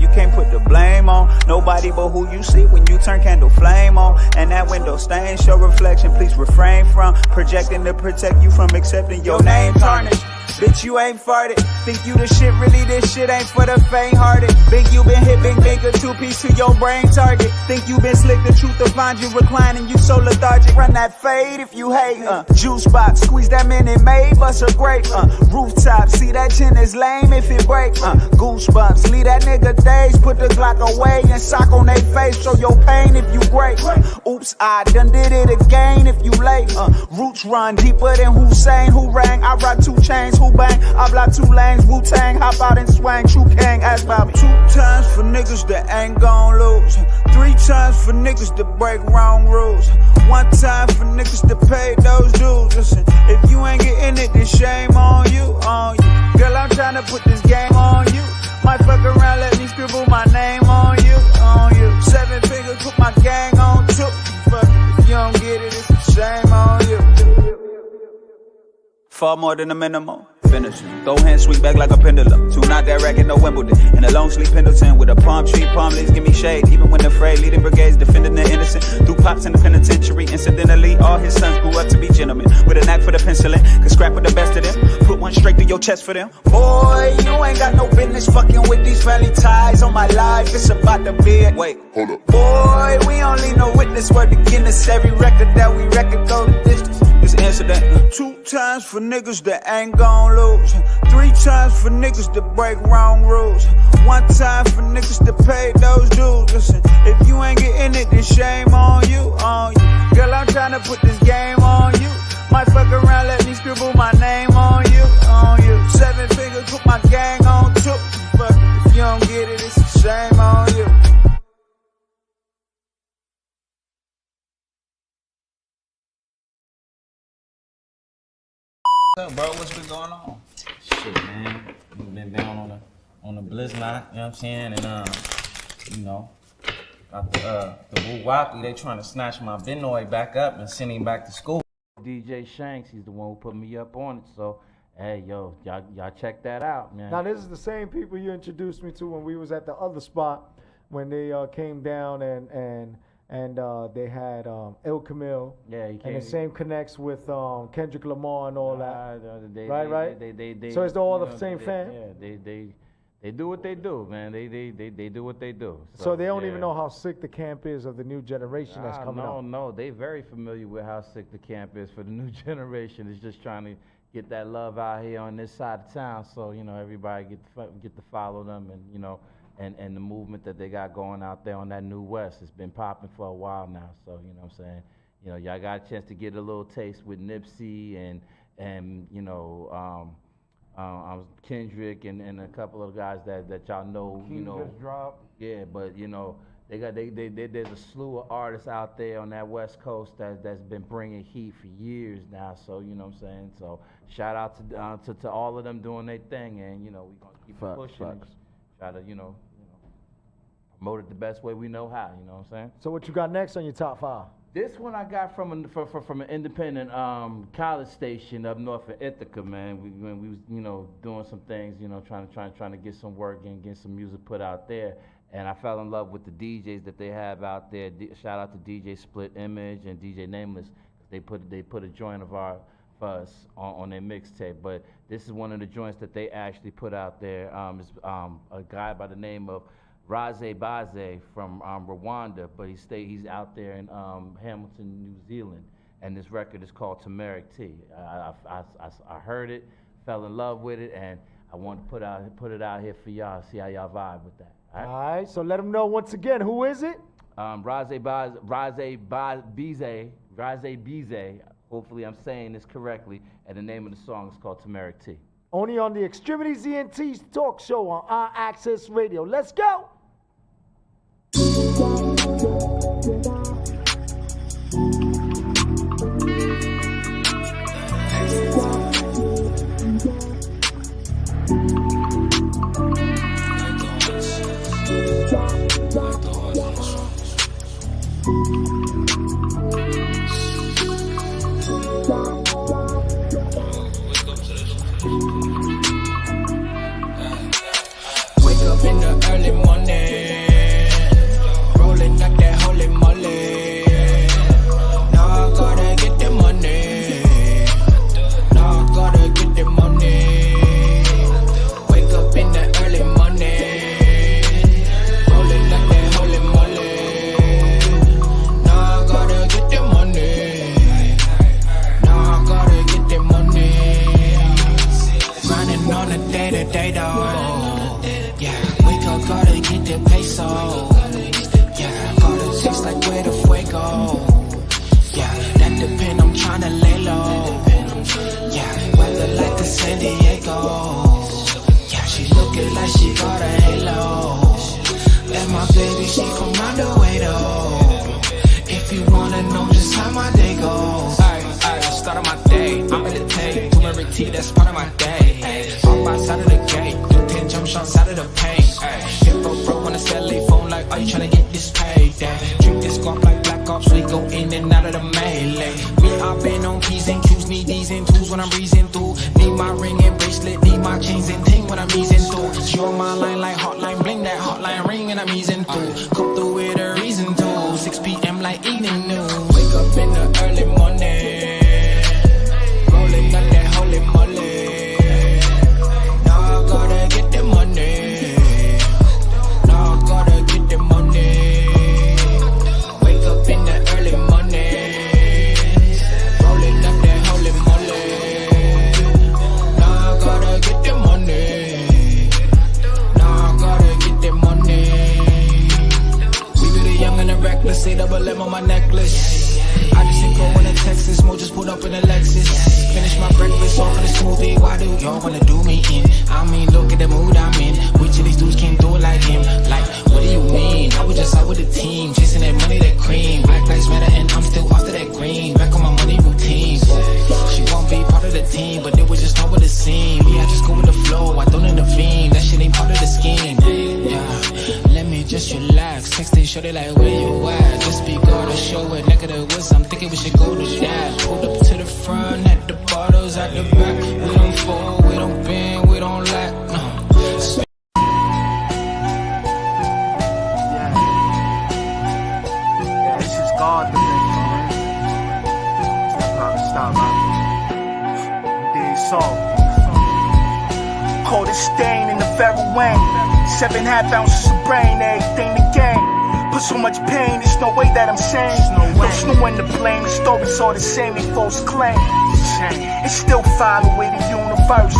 you can't put the blame on nobody but who you see when you turn candle flame on. And that window stain show reflection, please refrain from projecting to protect you from accepting your name tarnished. Bitch, you ain't farted. Think you the shit, really this shit ain't for the faint-hearted. Think you been hit, big a 2-piece to your brain target. Think you been slick, the truth to find you reclining, you so lethargic. Run that fade if you hate, juice box, squeeze that Minute Maid, bust a grape, rooftop, see that chin is lame if it break, goosebumps, leave that nigga days, put the Glock away and sock on they face, show your pain if you break, oops, I done did it again if you late, roots run deeper than Hussein, who rang, I rock 2 chains, who bang, I block 2 lanes, Wu-Tang, hop out and swang, true king, ask about me. 2 times for niggas that ain't gon' lose, 3 times for niggas that break wrong rules, 1 time for niggas that pay those dues. Listen, if you ain't getting it, then shame on you, on you. Girl, I'm tryna put this game on you. Might fuck around, let me scribble my name on you, on you. 7 figures, put my gang on too. Fuck it, if you don't get it, it's a shame on you. Far more than a minimum. Finish him. Throw hands sweep back like a pendulum. 2 not that racket, no Wimbledon. In a long sleep Pendleton with a palm tree, palm leaves give me shade. Even when afraid, leading brigades, defending the innocent. Threw pops in the penitentiary. Incidentally, all his sons grew up to be gentlemen. With a knack for the penciling, could scrap with the best of them. Put one straight through your chest for them. Boy, you ain't got no business fucking with these family ties. On my life, it's about the bid. Wait, hold up. Boy, we don't leave no witness. Word to Guinness. Every record that we record go the distance. This incident. 2 times for niggas that ain't gon' lose. 3 times for niggas that break wrong rules. 1 time for niggas that pay those dues. Listen, if you ain't getting it, then shame on you, on you. Girl, I'm tryna put this game on you. Might fuck around, let me scribble my name on you, on you. 7 figures, put my gang on too. Fuck it, if you don't get it, it's a shame on you. What's up, bro? What's been going on? Shit, man. We've been down on the blizz knot, you know what I'm saying? And you know, got the Woo-Wappy, they trying to snatch my Benoy back up and send him back to school. DJ Shanks, he's the one who put me up on it, so hey, yo, y'all check that out, man. Now this is the same people you introduced me to when we was at the other spot when they came down and they had Il Camille. Yeah, he came. And the same connects with Kendrick Lamar and all that. Right? They, so it's all the know, same fan? Yeah, they do what they do, man. They do what they do. So they don't even know how sick the camp is of the new generation that's coming up. No, they very familiar with how sick the camp is for the new generation. It's just trying to get that love out here on this side of town, so you know everybody get to follow them, and you know, and the movement that they got going out there on that New West. It's been popping for a while now, so you know what I'm saying. You know, y'all got a chance to get a little taste with Nipsey and you know. Kendrick and a couple of guys that y'all know, you know. Just dropped. Yeah, but you know, there's a slew of artists out there on that West Coast that's been bringing heat for years now. So you know what I'm saying. So shout out to all of them doing their thing, and you know we gonna keep pushing and try to you know promote it the best way we know how. You know what I'm saying. So what you got next on your top 5? This one I got from an independent college station up north of Ithaca, man. We was you know doing some things, you know, trying to get some work and get some music put out there, and I fell in love with the DJs that they have out there. Shout out to DJ Split Image and DJ Nameless. They put a joint of our for us on their mixtape, but this is one of the joints that they actually put out there. It's a guy by the name of Raze Baze from Rwanda, but he's out there in Hamilton, New Zealand, and this record is called Turmeric Tea. I heard it, fell in love with it, and I want to put it out here for y'all, see how y'all vibe with that. All right, so let them know once again, who is it? Raze Bize, hopefully I'm saying this correctly, and the name of the song is called Turmeric Tea. Only on the Extremities ENT's talk show on Our Access Radio. Let's go! Wake up in the early morning, rolling like that holy moly. Now I gotta get the money. Now I gotta get the money. Wake up in the early morning, rolling like that holy moly. Now I gotta get the money. Now I gotta get the money. Grinding on a day-to-day though. Yeah, wake up, gotta get the peso. Yeah, gotta taste like where the fuego. Yeah, that depend, I'm tryna lay low. Yeah, weather like the San Diego. Yeah, she looking like she got a halo. And my baby, she from round the way though. If you wanna know just how my day goes. Alright, start of my day, I'm meditate. Turmeric tea, that's part of my day. All outside of the gate, do 10 jump shots out of the paint. Hit broke on the celly phone like, are you tryna get this paid? Drink this guap like Black Ops, we go in and out of the melee. Me, I've been on P's and Q's, need D's and 2's when I'm breezing through. Need my ring and bracelet, need my chains and ting when I'm easing through. She on my line like hotline, bling that hotline ring and I'm easing through. Come through with a reason to, 6 p.m. like evening news. Wake up in the early morning, rolling like that holy moly. Now I gotta get the money. Now I gotta get the money. Wake up in the early morning, rolling like that holy moly. Now I gotta get the money. Now I gotta get the money. We be the young and the reckless, say double M on my necklace. I just ain't going to Texas, Mo just put up in a Lexus. Finish my breakfast off in a smoothie, why do y'all wanna do me in? I mean, look at the mood I'm in. Which of these dudes can't do it like him? Like, what do you mean? I was just out with the team, chasing that money, that cream. Black lives matter and I'm still after that green. Back on my money routine. She won't be part of the team, but it was just not what it seemed. Yeah, I just go with the flow, I don't intervene. That shit ain't part of the scheme. Yeah, let me just relax. Texting shorty like, where you at? Just be good to show it, negative wisdom. I'm thinking we should go to that. Pulled up to the front, at the bottles, at the back. We don't fall, we don't bend, we don't lack. No. Yeah, this is God the man. Stop, man. This song. Caught a stain in the very wing. 7.5 ounces of brain, everything to gain. Put so much pain, there's no way that I'm sane. There's no one to blame, the story's all the same, they false claim. It's still following the universe,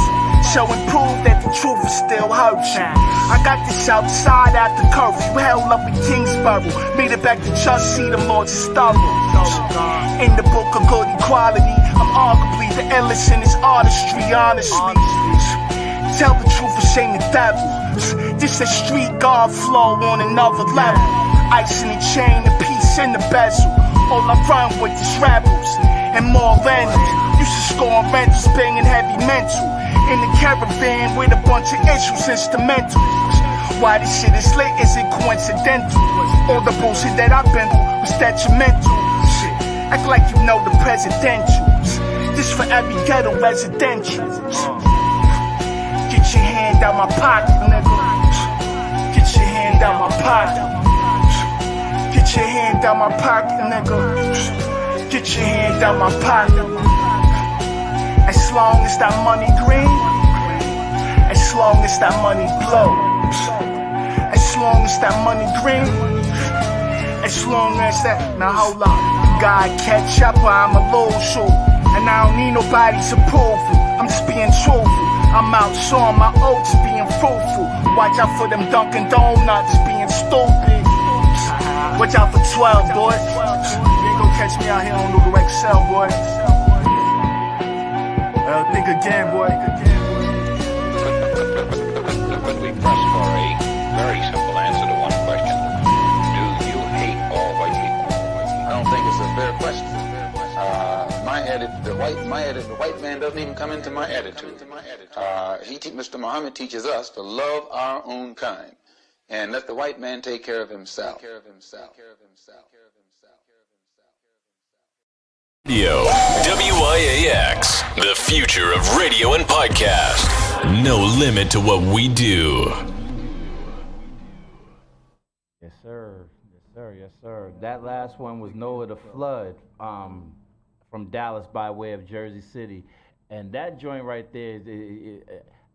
showing proof that the truth is still hurts. I got this outside after curfew, held up in Kingsborough. Made it back to just see the Lord's thorough. In the book of good equality, I'm arguably the illest in this artistry, honestly. Tell the truth or shame the devil. This a street God flow on another level. Ice in the chain, the piece in the bezel. All I run with is rebels and more rentals. Used to score on rentals, banging heavy mental. In the caravan with a bunch of issues, instrumentals. Why this shit is lit isn't coincidental. All the bullshit that I've been through was detrimental. Shit, act like you know the presidentials. This for every ghetto residential. Get your hand out my pocket, nigga. Get your hand out my pocket. Get your hand out my pocket, nigga. Get your hand out my pocket. As long as that money green, as long as that money blow, as long as that money green, as long as that, now hold up, God catch up or I'm a little short, and I don't need nobody's approval, I'm just being truthful, I'm out showing my oats being fruitful, watch out for them Dunkin' Donuts being stupid, watch out for 12 boy, you ain't gon' catch me out here on Luger XL boy, think again boy. When we press for a very simple answer to one question, do you hate all white people? I don't think it's a fair question. The white man doesn't even come into my attitude. Mr. Muhammad teaches us to love our own kind and let the white man take care of himself. Radio WIAX, the future of radio and podcast. No limit to what we do. Yes, sir. Yes, sir. Yes, sir. That last one was Noah the Flood from Dallas by way of Jersey City. And that joint right there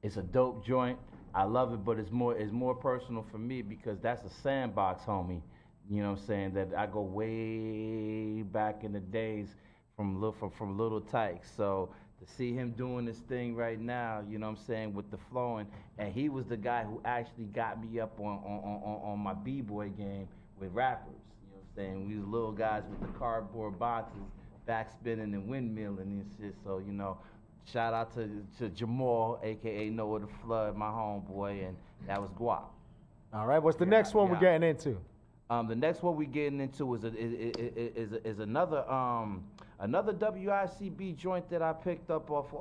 is a dope joint. I love it, but it's more personal for me because that's a Sandbox homie. You know what I'm saying? That I go way back in the days from Little Tykes. So to see him doing this thing right now, you know what I'm saying, with the flowing, and he was the guy who actually got me up on my B-boy game with rappers. You know what I'm saying? We was little guys with the cardboard boxes, backspinning and windmilling and shit. So, you know, shout out to Jamal, aka Noah the Flood, my homeboy, and that was Guap. All right, what's the next one we're getting into? The next one we're getting into is another WICB joint that I picked up off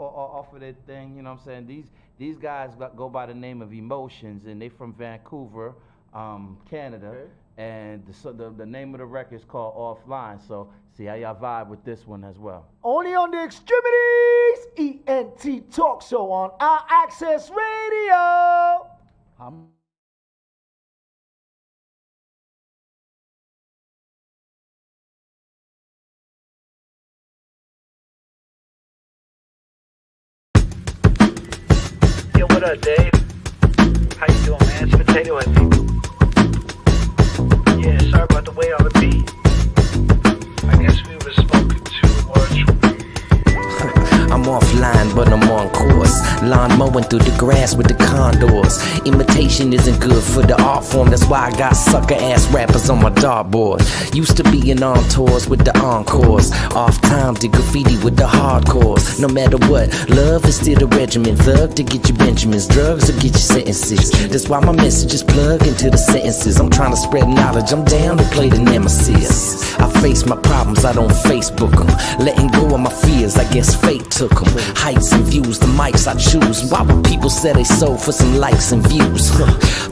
of that thing. You know what I'm saying? These guys go by the name of Emotions, and they from Vancouver, Canada. Okay. And the name of the record is called Offline. So see how y'all vibe with this one as well. Only on the Extremities ENT Talk Show on our Access Radio. Yo, what up, Dave? How you doing, man? It's Potato Head, people. Yeah, sorry about the way on the beat. I guess we were smoking too much. I'm offline, but I'm on course. Lawn mowing through the grass with the condors. Imitation isn't good for the art form. That's why I got sucker ass rappers on my dartboard. Used to being on tours with the encores. Off time to graffiti with the hardcores. No matter what, love is still the regimen. Thug to get your Benjamins, drugs to get your sentences. That's why my messages plug into the sentences. I'm trying to spread knowledge, I'm down to play the nemesis. I face my problems, I don't Facebook them. Letting go of my fears, I guess fate took them. Heights and views, the mics I choose. Why would people say they sold for some likes and views?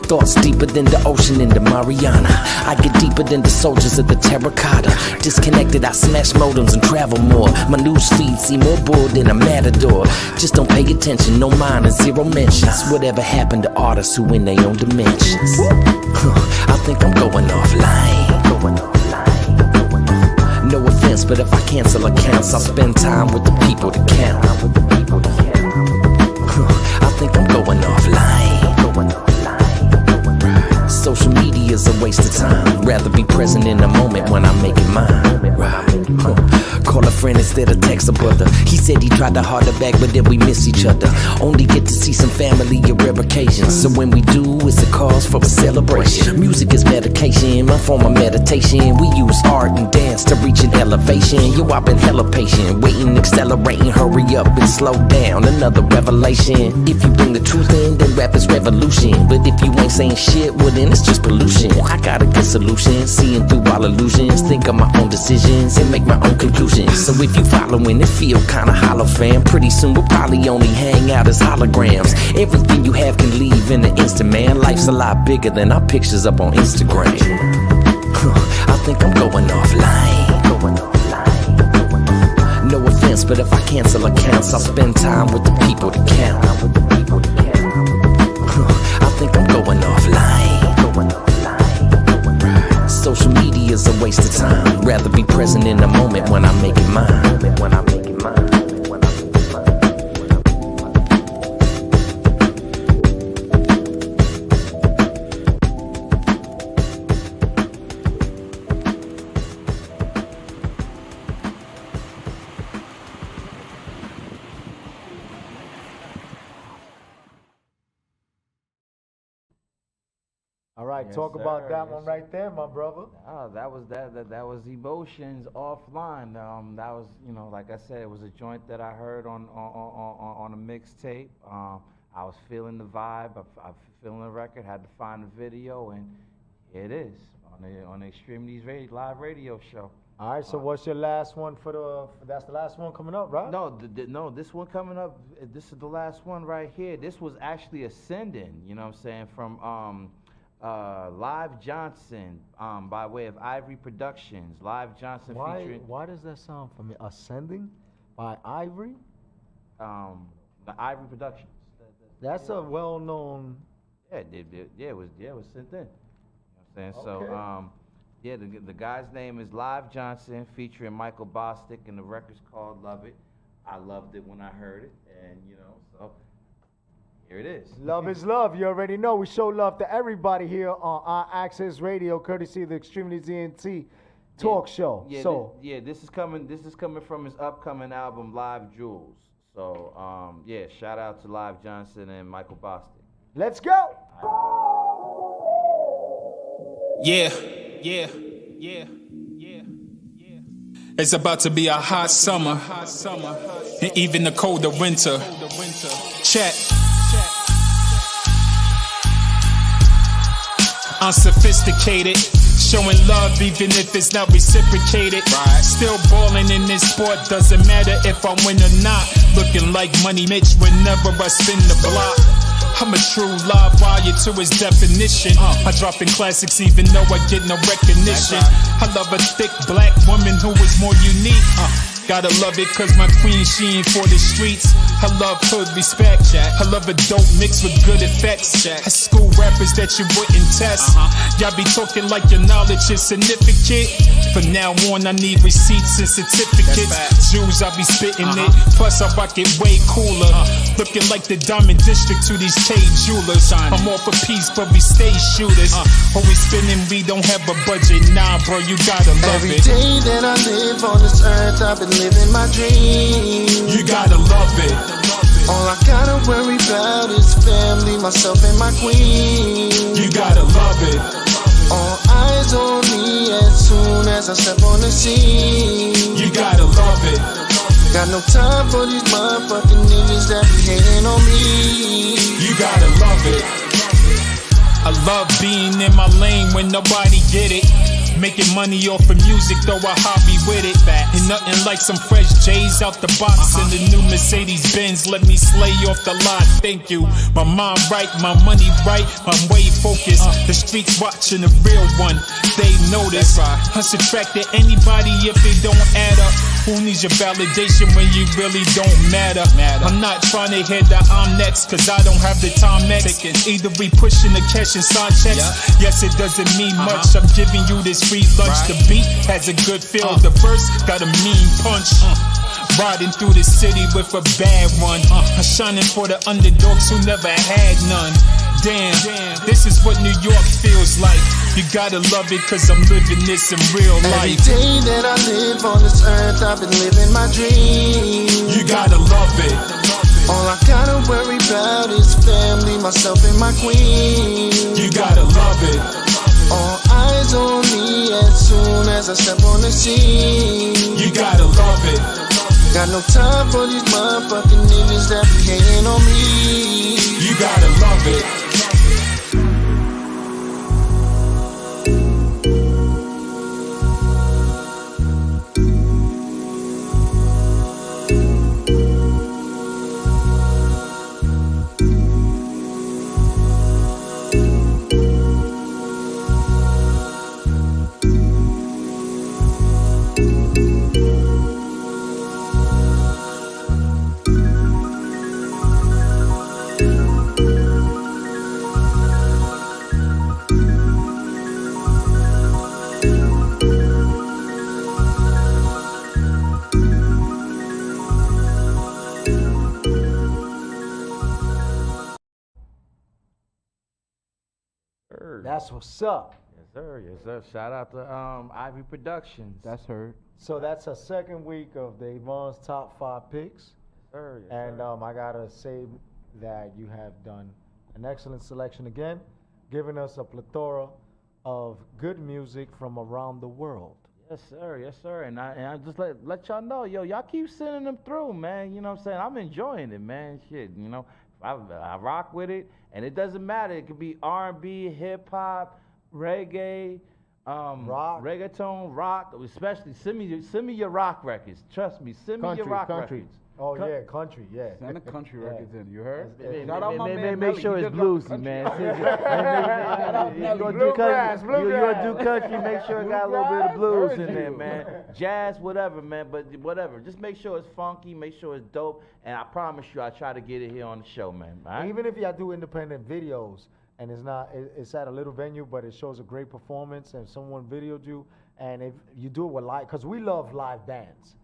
Thoughts deeper than the ocean in the Mariana. I get deeper than the soldiers of the terracotta. Disconnected, I smash modems and travel more. My news feed see more bull than a matador. Just don't pay attention, no mind and zero mentions. Whatever happened to artists who in their own dimensions? I think I'm going offline. No offense, but if I cancel accounts, I'll spend time with the people to count. I think I'm going offline. Social media's a waste of time. Rather be present in the moment when I'm making mine. Call a friend instead of text a brother. He said he tried to harder back, but then we miss each other. Only get to see some family at rare occasions. So when we do, it's a cause for a celebration. Music is medication, my form of meditation. We use art and dance to reach an elevation. Yo, I've been hella patient, waiting, accelerating, hurry up and slow down. Another revelation. If you bring the truth in, then rap is revolution. But if you ain't saying shit, well then it's just pollution. I got a good solution, seeing through all illusions. Think of my own decisions and make my own conclusions. So if you following it, feel kinda hollow, fam. Pretty soon we'll probably only hang out as holograms. Everything you have can leave in an instant, man. Life's a lot bigger than our pictures up on Instagram. I think I'm going offline. No offense, but if I cancel accounts, I'll spend time with the people to count. I think I'm going offline. Social media's a waste of time. Rather be present in the moment when I'm making mine. All right, Yes, talk about sir. that Yes, one sir. right there, my brother. That was Emotions offline. That was, like I said, it was a joint that I heard on a mixtape. I was feeling the vibe. I feeling the record. Had to find the video, and here it is on the X-Tremitiez live radio show. All right, so what's your last one that's the last one coming up, right? No, no, this one coming up. This is the last one right here. This was actually ascending. You know what I'm saying? From Live Johnson, by way of Ivory Productions. Live Johnson featuring. Why does that sound familiar? Ascending by Ivory? The Ivory Productions. That's a well-known. Yeah, it was sent in. You know what I'm saying? Okay. So, yeah, the guy's name is Live Johnson, featuring Michael Bostic, and the record's called Love It. I loved it when I heard it, and so here it is. Love is love. You already know. We show love to everybody here on our Access Radio, courtesy of the X-Tremitiez ENT talk show. Yeah, this is coming. This is coming from his upcoming album, Live Jewels. So, shout out to Live Johnson and Michael Bostic. Let's go. Yeah. It's about to be a hot summer, and even the colder winter. Check. Unsophisticated, showing love even if it's not reciprocated. Still balling in this sport, doesn't matter if I win or not. Looking like Money Mitch whenever I spin the block. I'm a true live wire to his definition. I drop in classics even though I get no recognition. I love a thick black woman who is more unique. Gotta love it cause my queen, she ain't for the streets. I love hood respect. I love a dope mix with good effects. I school rappers that you wouldn't test. Y'all be talking like your knowledge is significant. From now on I need receipts and certificates. Jews I be spitting it. Plus I rock it way cooler. Looking like the Diamond District to these K jewelers. I'm all for peace but we stay shooters. Always spinning, we don't have a budget. Nah bro, you gotta love Every it. day that I live on this earth, I've been living my dream. You gotta love it. All I gotta worry about is family, myself and my queen. You gotta love it. All eyes on me as soon as I step on the scene. You gotta love it. Got no time for these motherfucking niggas that be hating on me. You gotta love it. I love being in my lane when nobody get it. Making money off of music, though I hobby with it. Ain't nothing like some fresh J's out the box and the new Mercedes Benz. Let me slay off the lot. Thank you. My mind right, my money right, I'm way focused. The streets watching the real one. They notice. I subtracted anybody if they don't add up. Who needs your validation when you really don't matter? I'm not trying to hear that I'm next, cause I don't have the time next. Either we pushing the cash and sign checks. Yes, it doesn't mean much. I'm giving you this free lunch. The beat has a good feel. The verse got a mean punch. Riding through the city with a bad one. I'm shining for the underdogs who never had none. Damn, this is what New York feels like. You gotta love it cause I'm living this in real life. Every day that I live on this earth, I've been living my dream. You gotta love it. All I gotta worry about is family, myself and my queen. You gotta love it. All eyes on me as soon as I step on the scene. You gotta love it. Got no time for these motherfucking niggas that be hating on me. You gotta love it. That's what's up. Yes, sir. Yes, sir. Shout out to Ivy Productions. That's heard. So that's a second week of the Devon's top 5 picks. Yes, sir. Yes, And sir. I gotta say that you have done an excellent selection again. giving us a plethora of good music from around the world. Yes, sir. Yes, sir. And I just let y'all know, yo, y'all keep sending them through, man. You know what I'm saying? I'm enjoying it, man. Shit, you know, I rock with it, and it doesn't matter. It could be R&B, hip hop, reggae, rock, reggaeton, rock. Especially send me your rock records. Trust me, send me your rock records. Oh yeah, country, yeah. Send the country records in. You heard? Shout out my man. Make sure it's bluesy, man. You're gonna do country, make sure it got a little bit of blues in there, man. Jazz, whatever, man. But whatever, just make sure it's funky, make sure it's dope, and I promise you, I try to get it here on the show, man. All right? Even if y'all do independent videos, and it's at a little venue, but it shows a great performance, and someone videoed you, and if you do it with live, because we love live bands.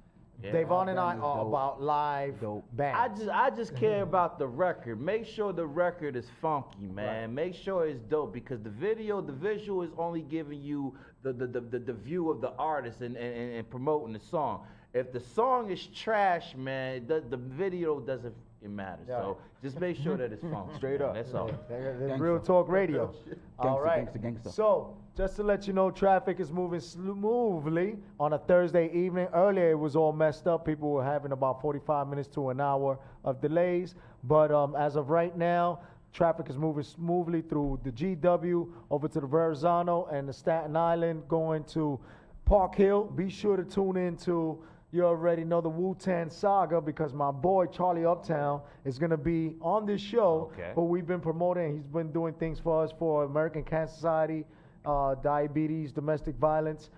Yeah, Devon and I are about live bands. I just care about the record. Make sure the record is funky, man. Right. Make sure it's dope, because the visual is only giving you the view of the artist and promoting the song. If the song is trash, man, the video doesn't matter. Yeah. So just make sure that it's funky. Straight up. That's all. That's Real Talk Radio. All right. Gangster. So just to let you know, traffic is moving smoothly on a Thursday evening. Earlier it was all messed up. People were having about 45 minutes to an hour of delays. But as of right now, traffic is moving smoothly through the GW over to the Verrazano and the Staten Island going to Park Hill. Be sure to tune in to, you already know, the Wu-Tang Saga, because my boy Charlie Uptown is going to be on this show, who we've been promoting. He's been doing things for us for American Cancer Society, diabetes, domestic violence.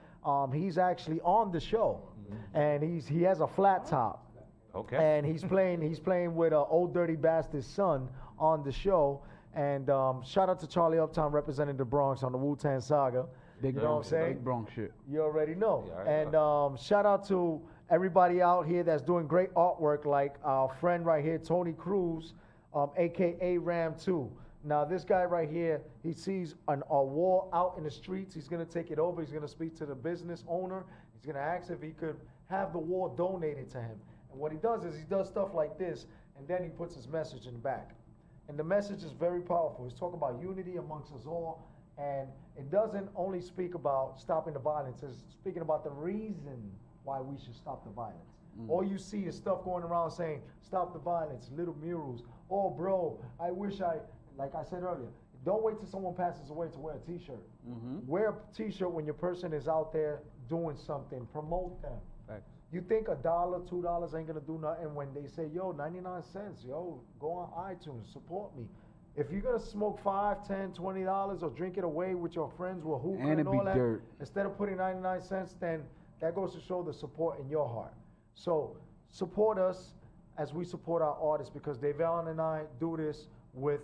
He's actually on the show, and he has a flat top. Okay. And he's playing with Old Dirty Bastard's son on the show. And shout out to Charlie Uptown representing the Bronx on the Wu-Tang Saga. You know what I'm saying? Big Bronx shit. You already know. And shout out to everybody out here that's doing great artwork, like our friend right here, Tony Cruz, a.k.a. Ram 2. Now, this guy right here, he sees a wall out in the streets. He's going to take it over. He's going to speak to the business owner. He's going to ask if he could have the wall donated to him. And what he does is he does stuff like this, and then he puts his message in the back. And the message is very powerful. He's talking about unity amongst us all. And it doesn't only speak about stopping the violence. It's speaking about the reason why we should stop the violence. All you see is stuff going around saying, stop the violence, little murals. Oh, bro, I wish like I said earlier, don't wait till someone passes away to wear a t-shirt. Wear a t-shirt when your person is out there doing something. Promote them. You think $1, $2 ain't gonna do nothing when they say, yo, 99 cents, yo, go on iTunes, support me. If you're gonna smoke $5, $10, $20 or drink it away with your friends with hookah and all that, dirt. Instead of putting 99 cents, then that goes to show the support in your heart. So support us as we support our artists, because Devon and I do this with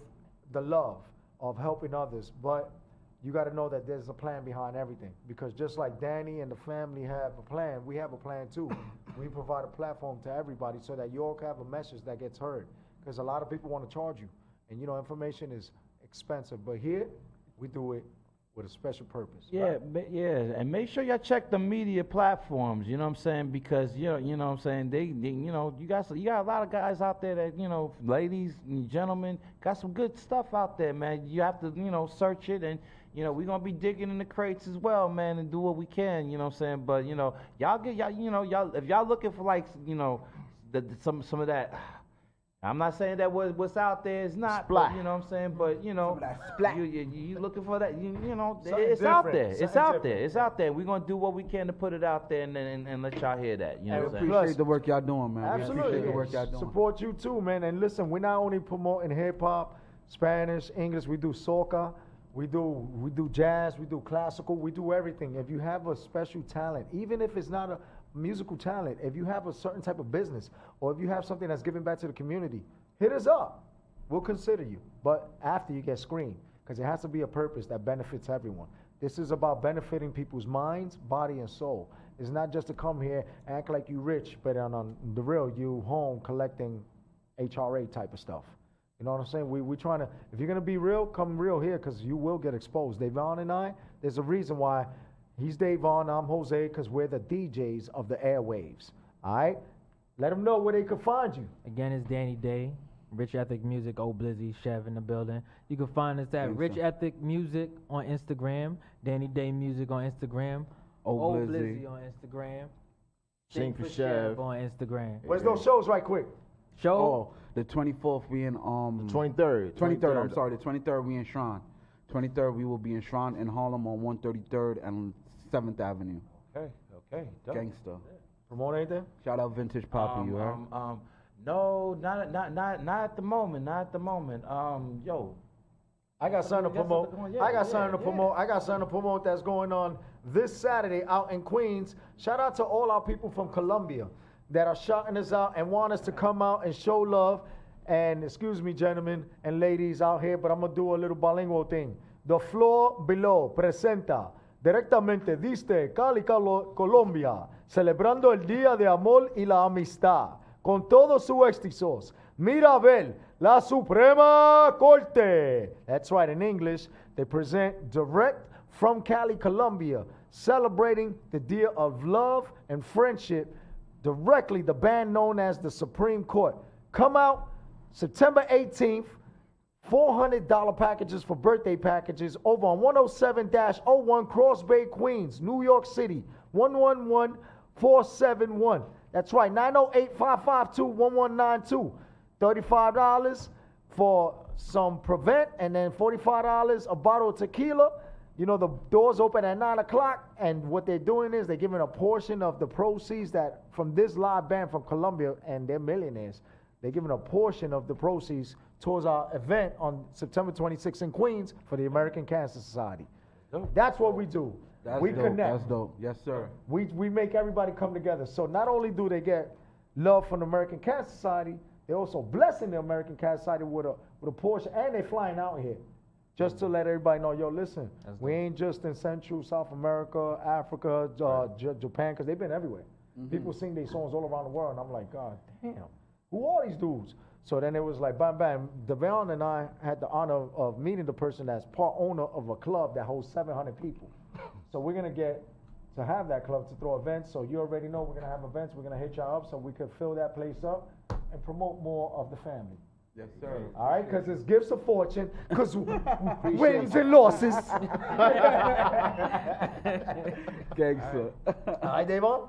the love of helping others. But you got to know that there's a plan behind everything, because just like Danny and the family have a plan, we have a plan too. We provide a platform to everybody so that you all can have a message that gets heard, because a lot of people want to charge you, and you know, information is expensive, but here we do it with a special purpose. Yeah, right? and make sure y'all check the media platforms, you know what I'm saying, because you know what I'm saying, they you know, you got a lot of guys out there that, you know, ladies and gentlemen, got some good stuff out there, man. You have to, you know, search it, and you know, we're gonna be digging in the crates as well, man, and do what we can, you know what I'm saying. But you know, y'all if y'all looking for, like, you know, some of that. I'm not saying that what's out there is not, but, you know what I'm saying, but you know, you looking for that, you know, it's out there, it's out there. We're gonna do what we can to put it out there and let y'all hear that. You know what I'm saying? Appreciate the work y'all doing, man. Absolutely, we appreciate the work y'all doing. Support you too, man. And listen, we're not only promoting hip hop, Spanish, English. We do soca, we do jazz, we do classical, we do everything. If you have a special talent, even if it's not a musical talent, if you have a certain type of business, or if you have something that's giving back to the community, hit us up. We'll consider you, but after you get screened, because it has to be a purpose that benefits everyone. This is about benefiting people's minds, body, and soul. It's not just to come here and act like you rich, but on the real, you home collecting HRA type of stuff. You know what I'm saying? We're trying to, if you're gonna be real, come real here, because you will get exposed. Devon and I, there's a reason why he's Devon, I'm Jose, because we're the DJs of the airwaves. All right? Let them know where they can find you. Again, it's Danny Day. Rich Ethic Music, Old Blizzy, Chev in the building. You can find us at Rich Ethic Music on Instagram, DANNYDEIMUSIC on Instagram, Old Blizzy on Instagram, Sing for Chev on Instagram. Where's those shows right quick? Show? Oh, the 24th we in The 23rd. 23rd, I'm sorry, the 23rd we in Shrine. 23rd we will be in Shrine in Harlem on 133rd and 7th Avenue. Okay, dope. Gangsta. Promote anything? Shout out Vintage Poppy, you heard? No, not at the moment. Not at the moment. Yo, I got something to promote. I got something to promote that's going on this Saturday out in Queens. Shout out to all our people from Colombia that are shouting us out and want us to come out and show love. And excuse me, gentlemen and ladies out here, but I'm gonna do a little bilingual thing. The Floor Below presenta directamente desde Cali, Colombia, celebrando el Día de Amor y la Amistad, con todos sus éxitos. Mira a ver, la Suprema Corte. That's right, in English, they present direct from Cali, Colombia, celebrating the Day of Love and Friendship, directly the band known as the Supreme Court. Come out September 18th, $400 packages for birthday packages over on 107-01 Cross Bay, Queens, New York City, 111471. That's right, 908-552-1192. $35 for some Prevent, and then $45 a bottle of tequila. You know, the doors open at 9 o'clock, and what they're doing is they're giving a portion of the proceeds that from this live band from Colombia, and they're millionaires. They're giving a portion of the proceeds towards our event on September 26th in Queens for the American Cancer Society. That's what we do. We dope. connect. That's dope. Yes, sir. We make everybody come together. So not only do they get love from the American Cancer Society, they're also blessing the American Cancer Society with a portion, and they're flying out here just to let everybody know, yo, listen, we ain't just in Central, South America, Africa, Japan, because they've been everywhere. People sing their songs all around the world, and I'm like, God damn, who are these dudes? So then it was like, bam, bam. DEVON and I had the honor of meeting the person that's part owner of a club that holds 700 people. So we're gonna get to have that club to throw events. So you already know we're gonna have events. We're gonna hit y'all up so we could fill that place up and promote more of the family. Yes, sir. All right, because it's gifts of fortune, because wins and losses. Gangsta. All right, Devon?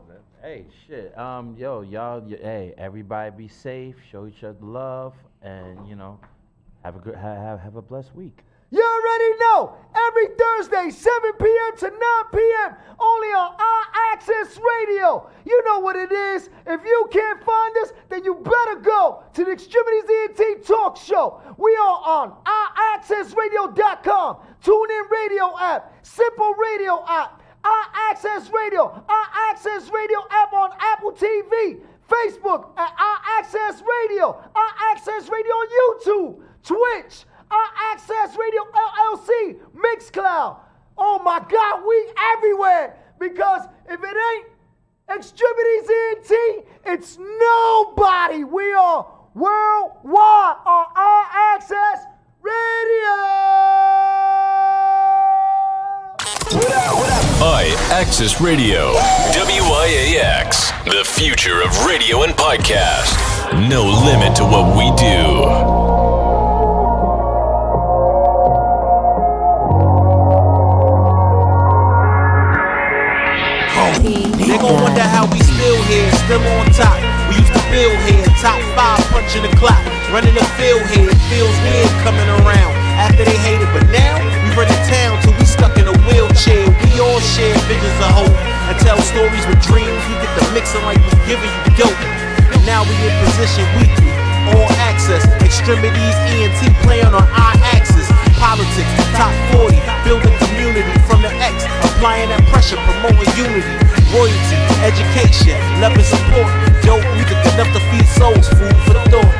Hey, shit. Yo, y'all. Hey, everybody, be safe. Show each other love, and you know, have a good, have a blessed week. You already know. Every Thursday, 7 p.m. to 9 p.m. only on Access Radio. You know what it is. If you can't find us, then you better go to the X-Tremitiez ENT Talk Show. We are on ouraccessradio.com. TuneIn Radio app, Simple Radio app, Our Access Radio app on Apple TV, Facebook at Our Access Radio, Our Access Radio on YouTube, Twitch, Our Access Radio LLC, Mixcloud. Oh my God, we everywhere. Because if it ain't X-Tremitiez ENT, it's nobody. We are worldwide on Our Access Radio. Access Radio, WIAX, the future of radio and podcast. No limit to what we do. They gon' wonder how we still here, still on top. We used to build here, top 5 punching the clock. Running the field here, it feels weird coming around. After they hated, but now we run the town till we stuck in a wheelchair. We all share visions of hope and tell stories with dreams. We get the mixing like we giving you dope. And now we in position weekly, all access. X-Tremitiez ENT playing on our axis. Politics, top 40, building community from the X, applying that pressure, promoting unity. Royalty, education, love and support. Dope music enough to feed souls, food for thought.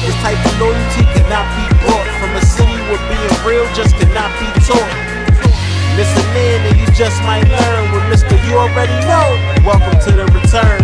This type of loyalty cannot be brought from a city where being real just cannot be taught. Listen in and you just might learn with Mr. You already know. Welcome to the return.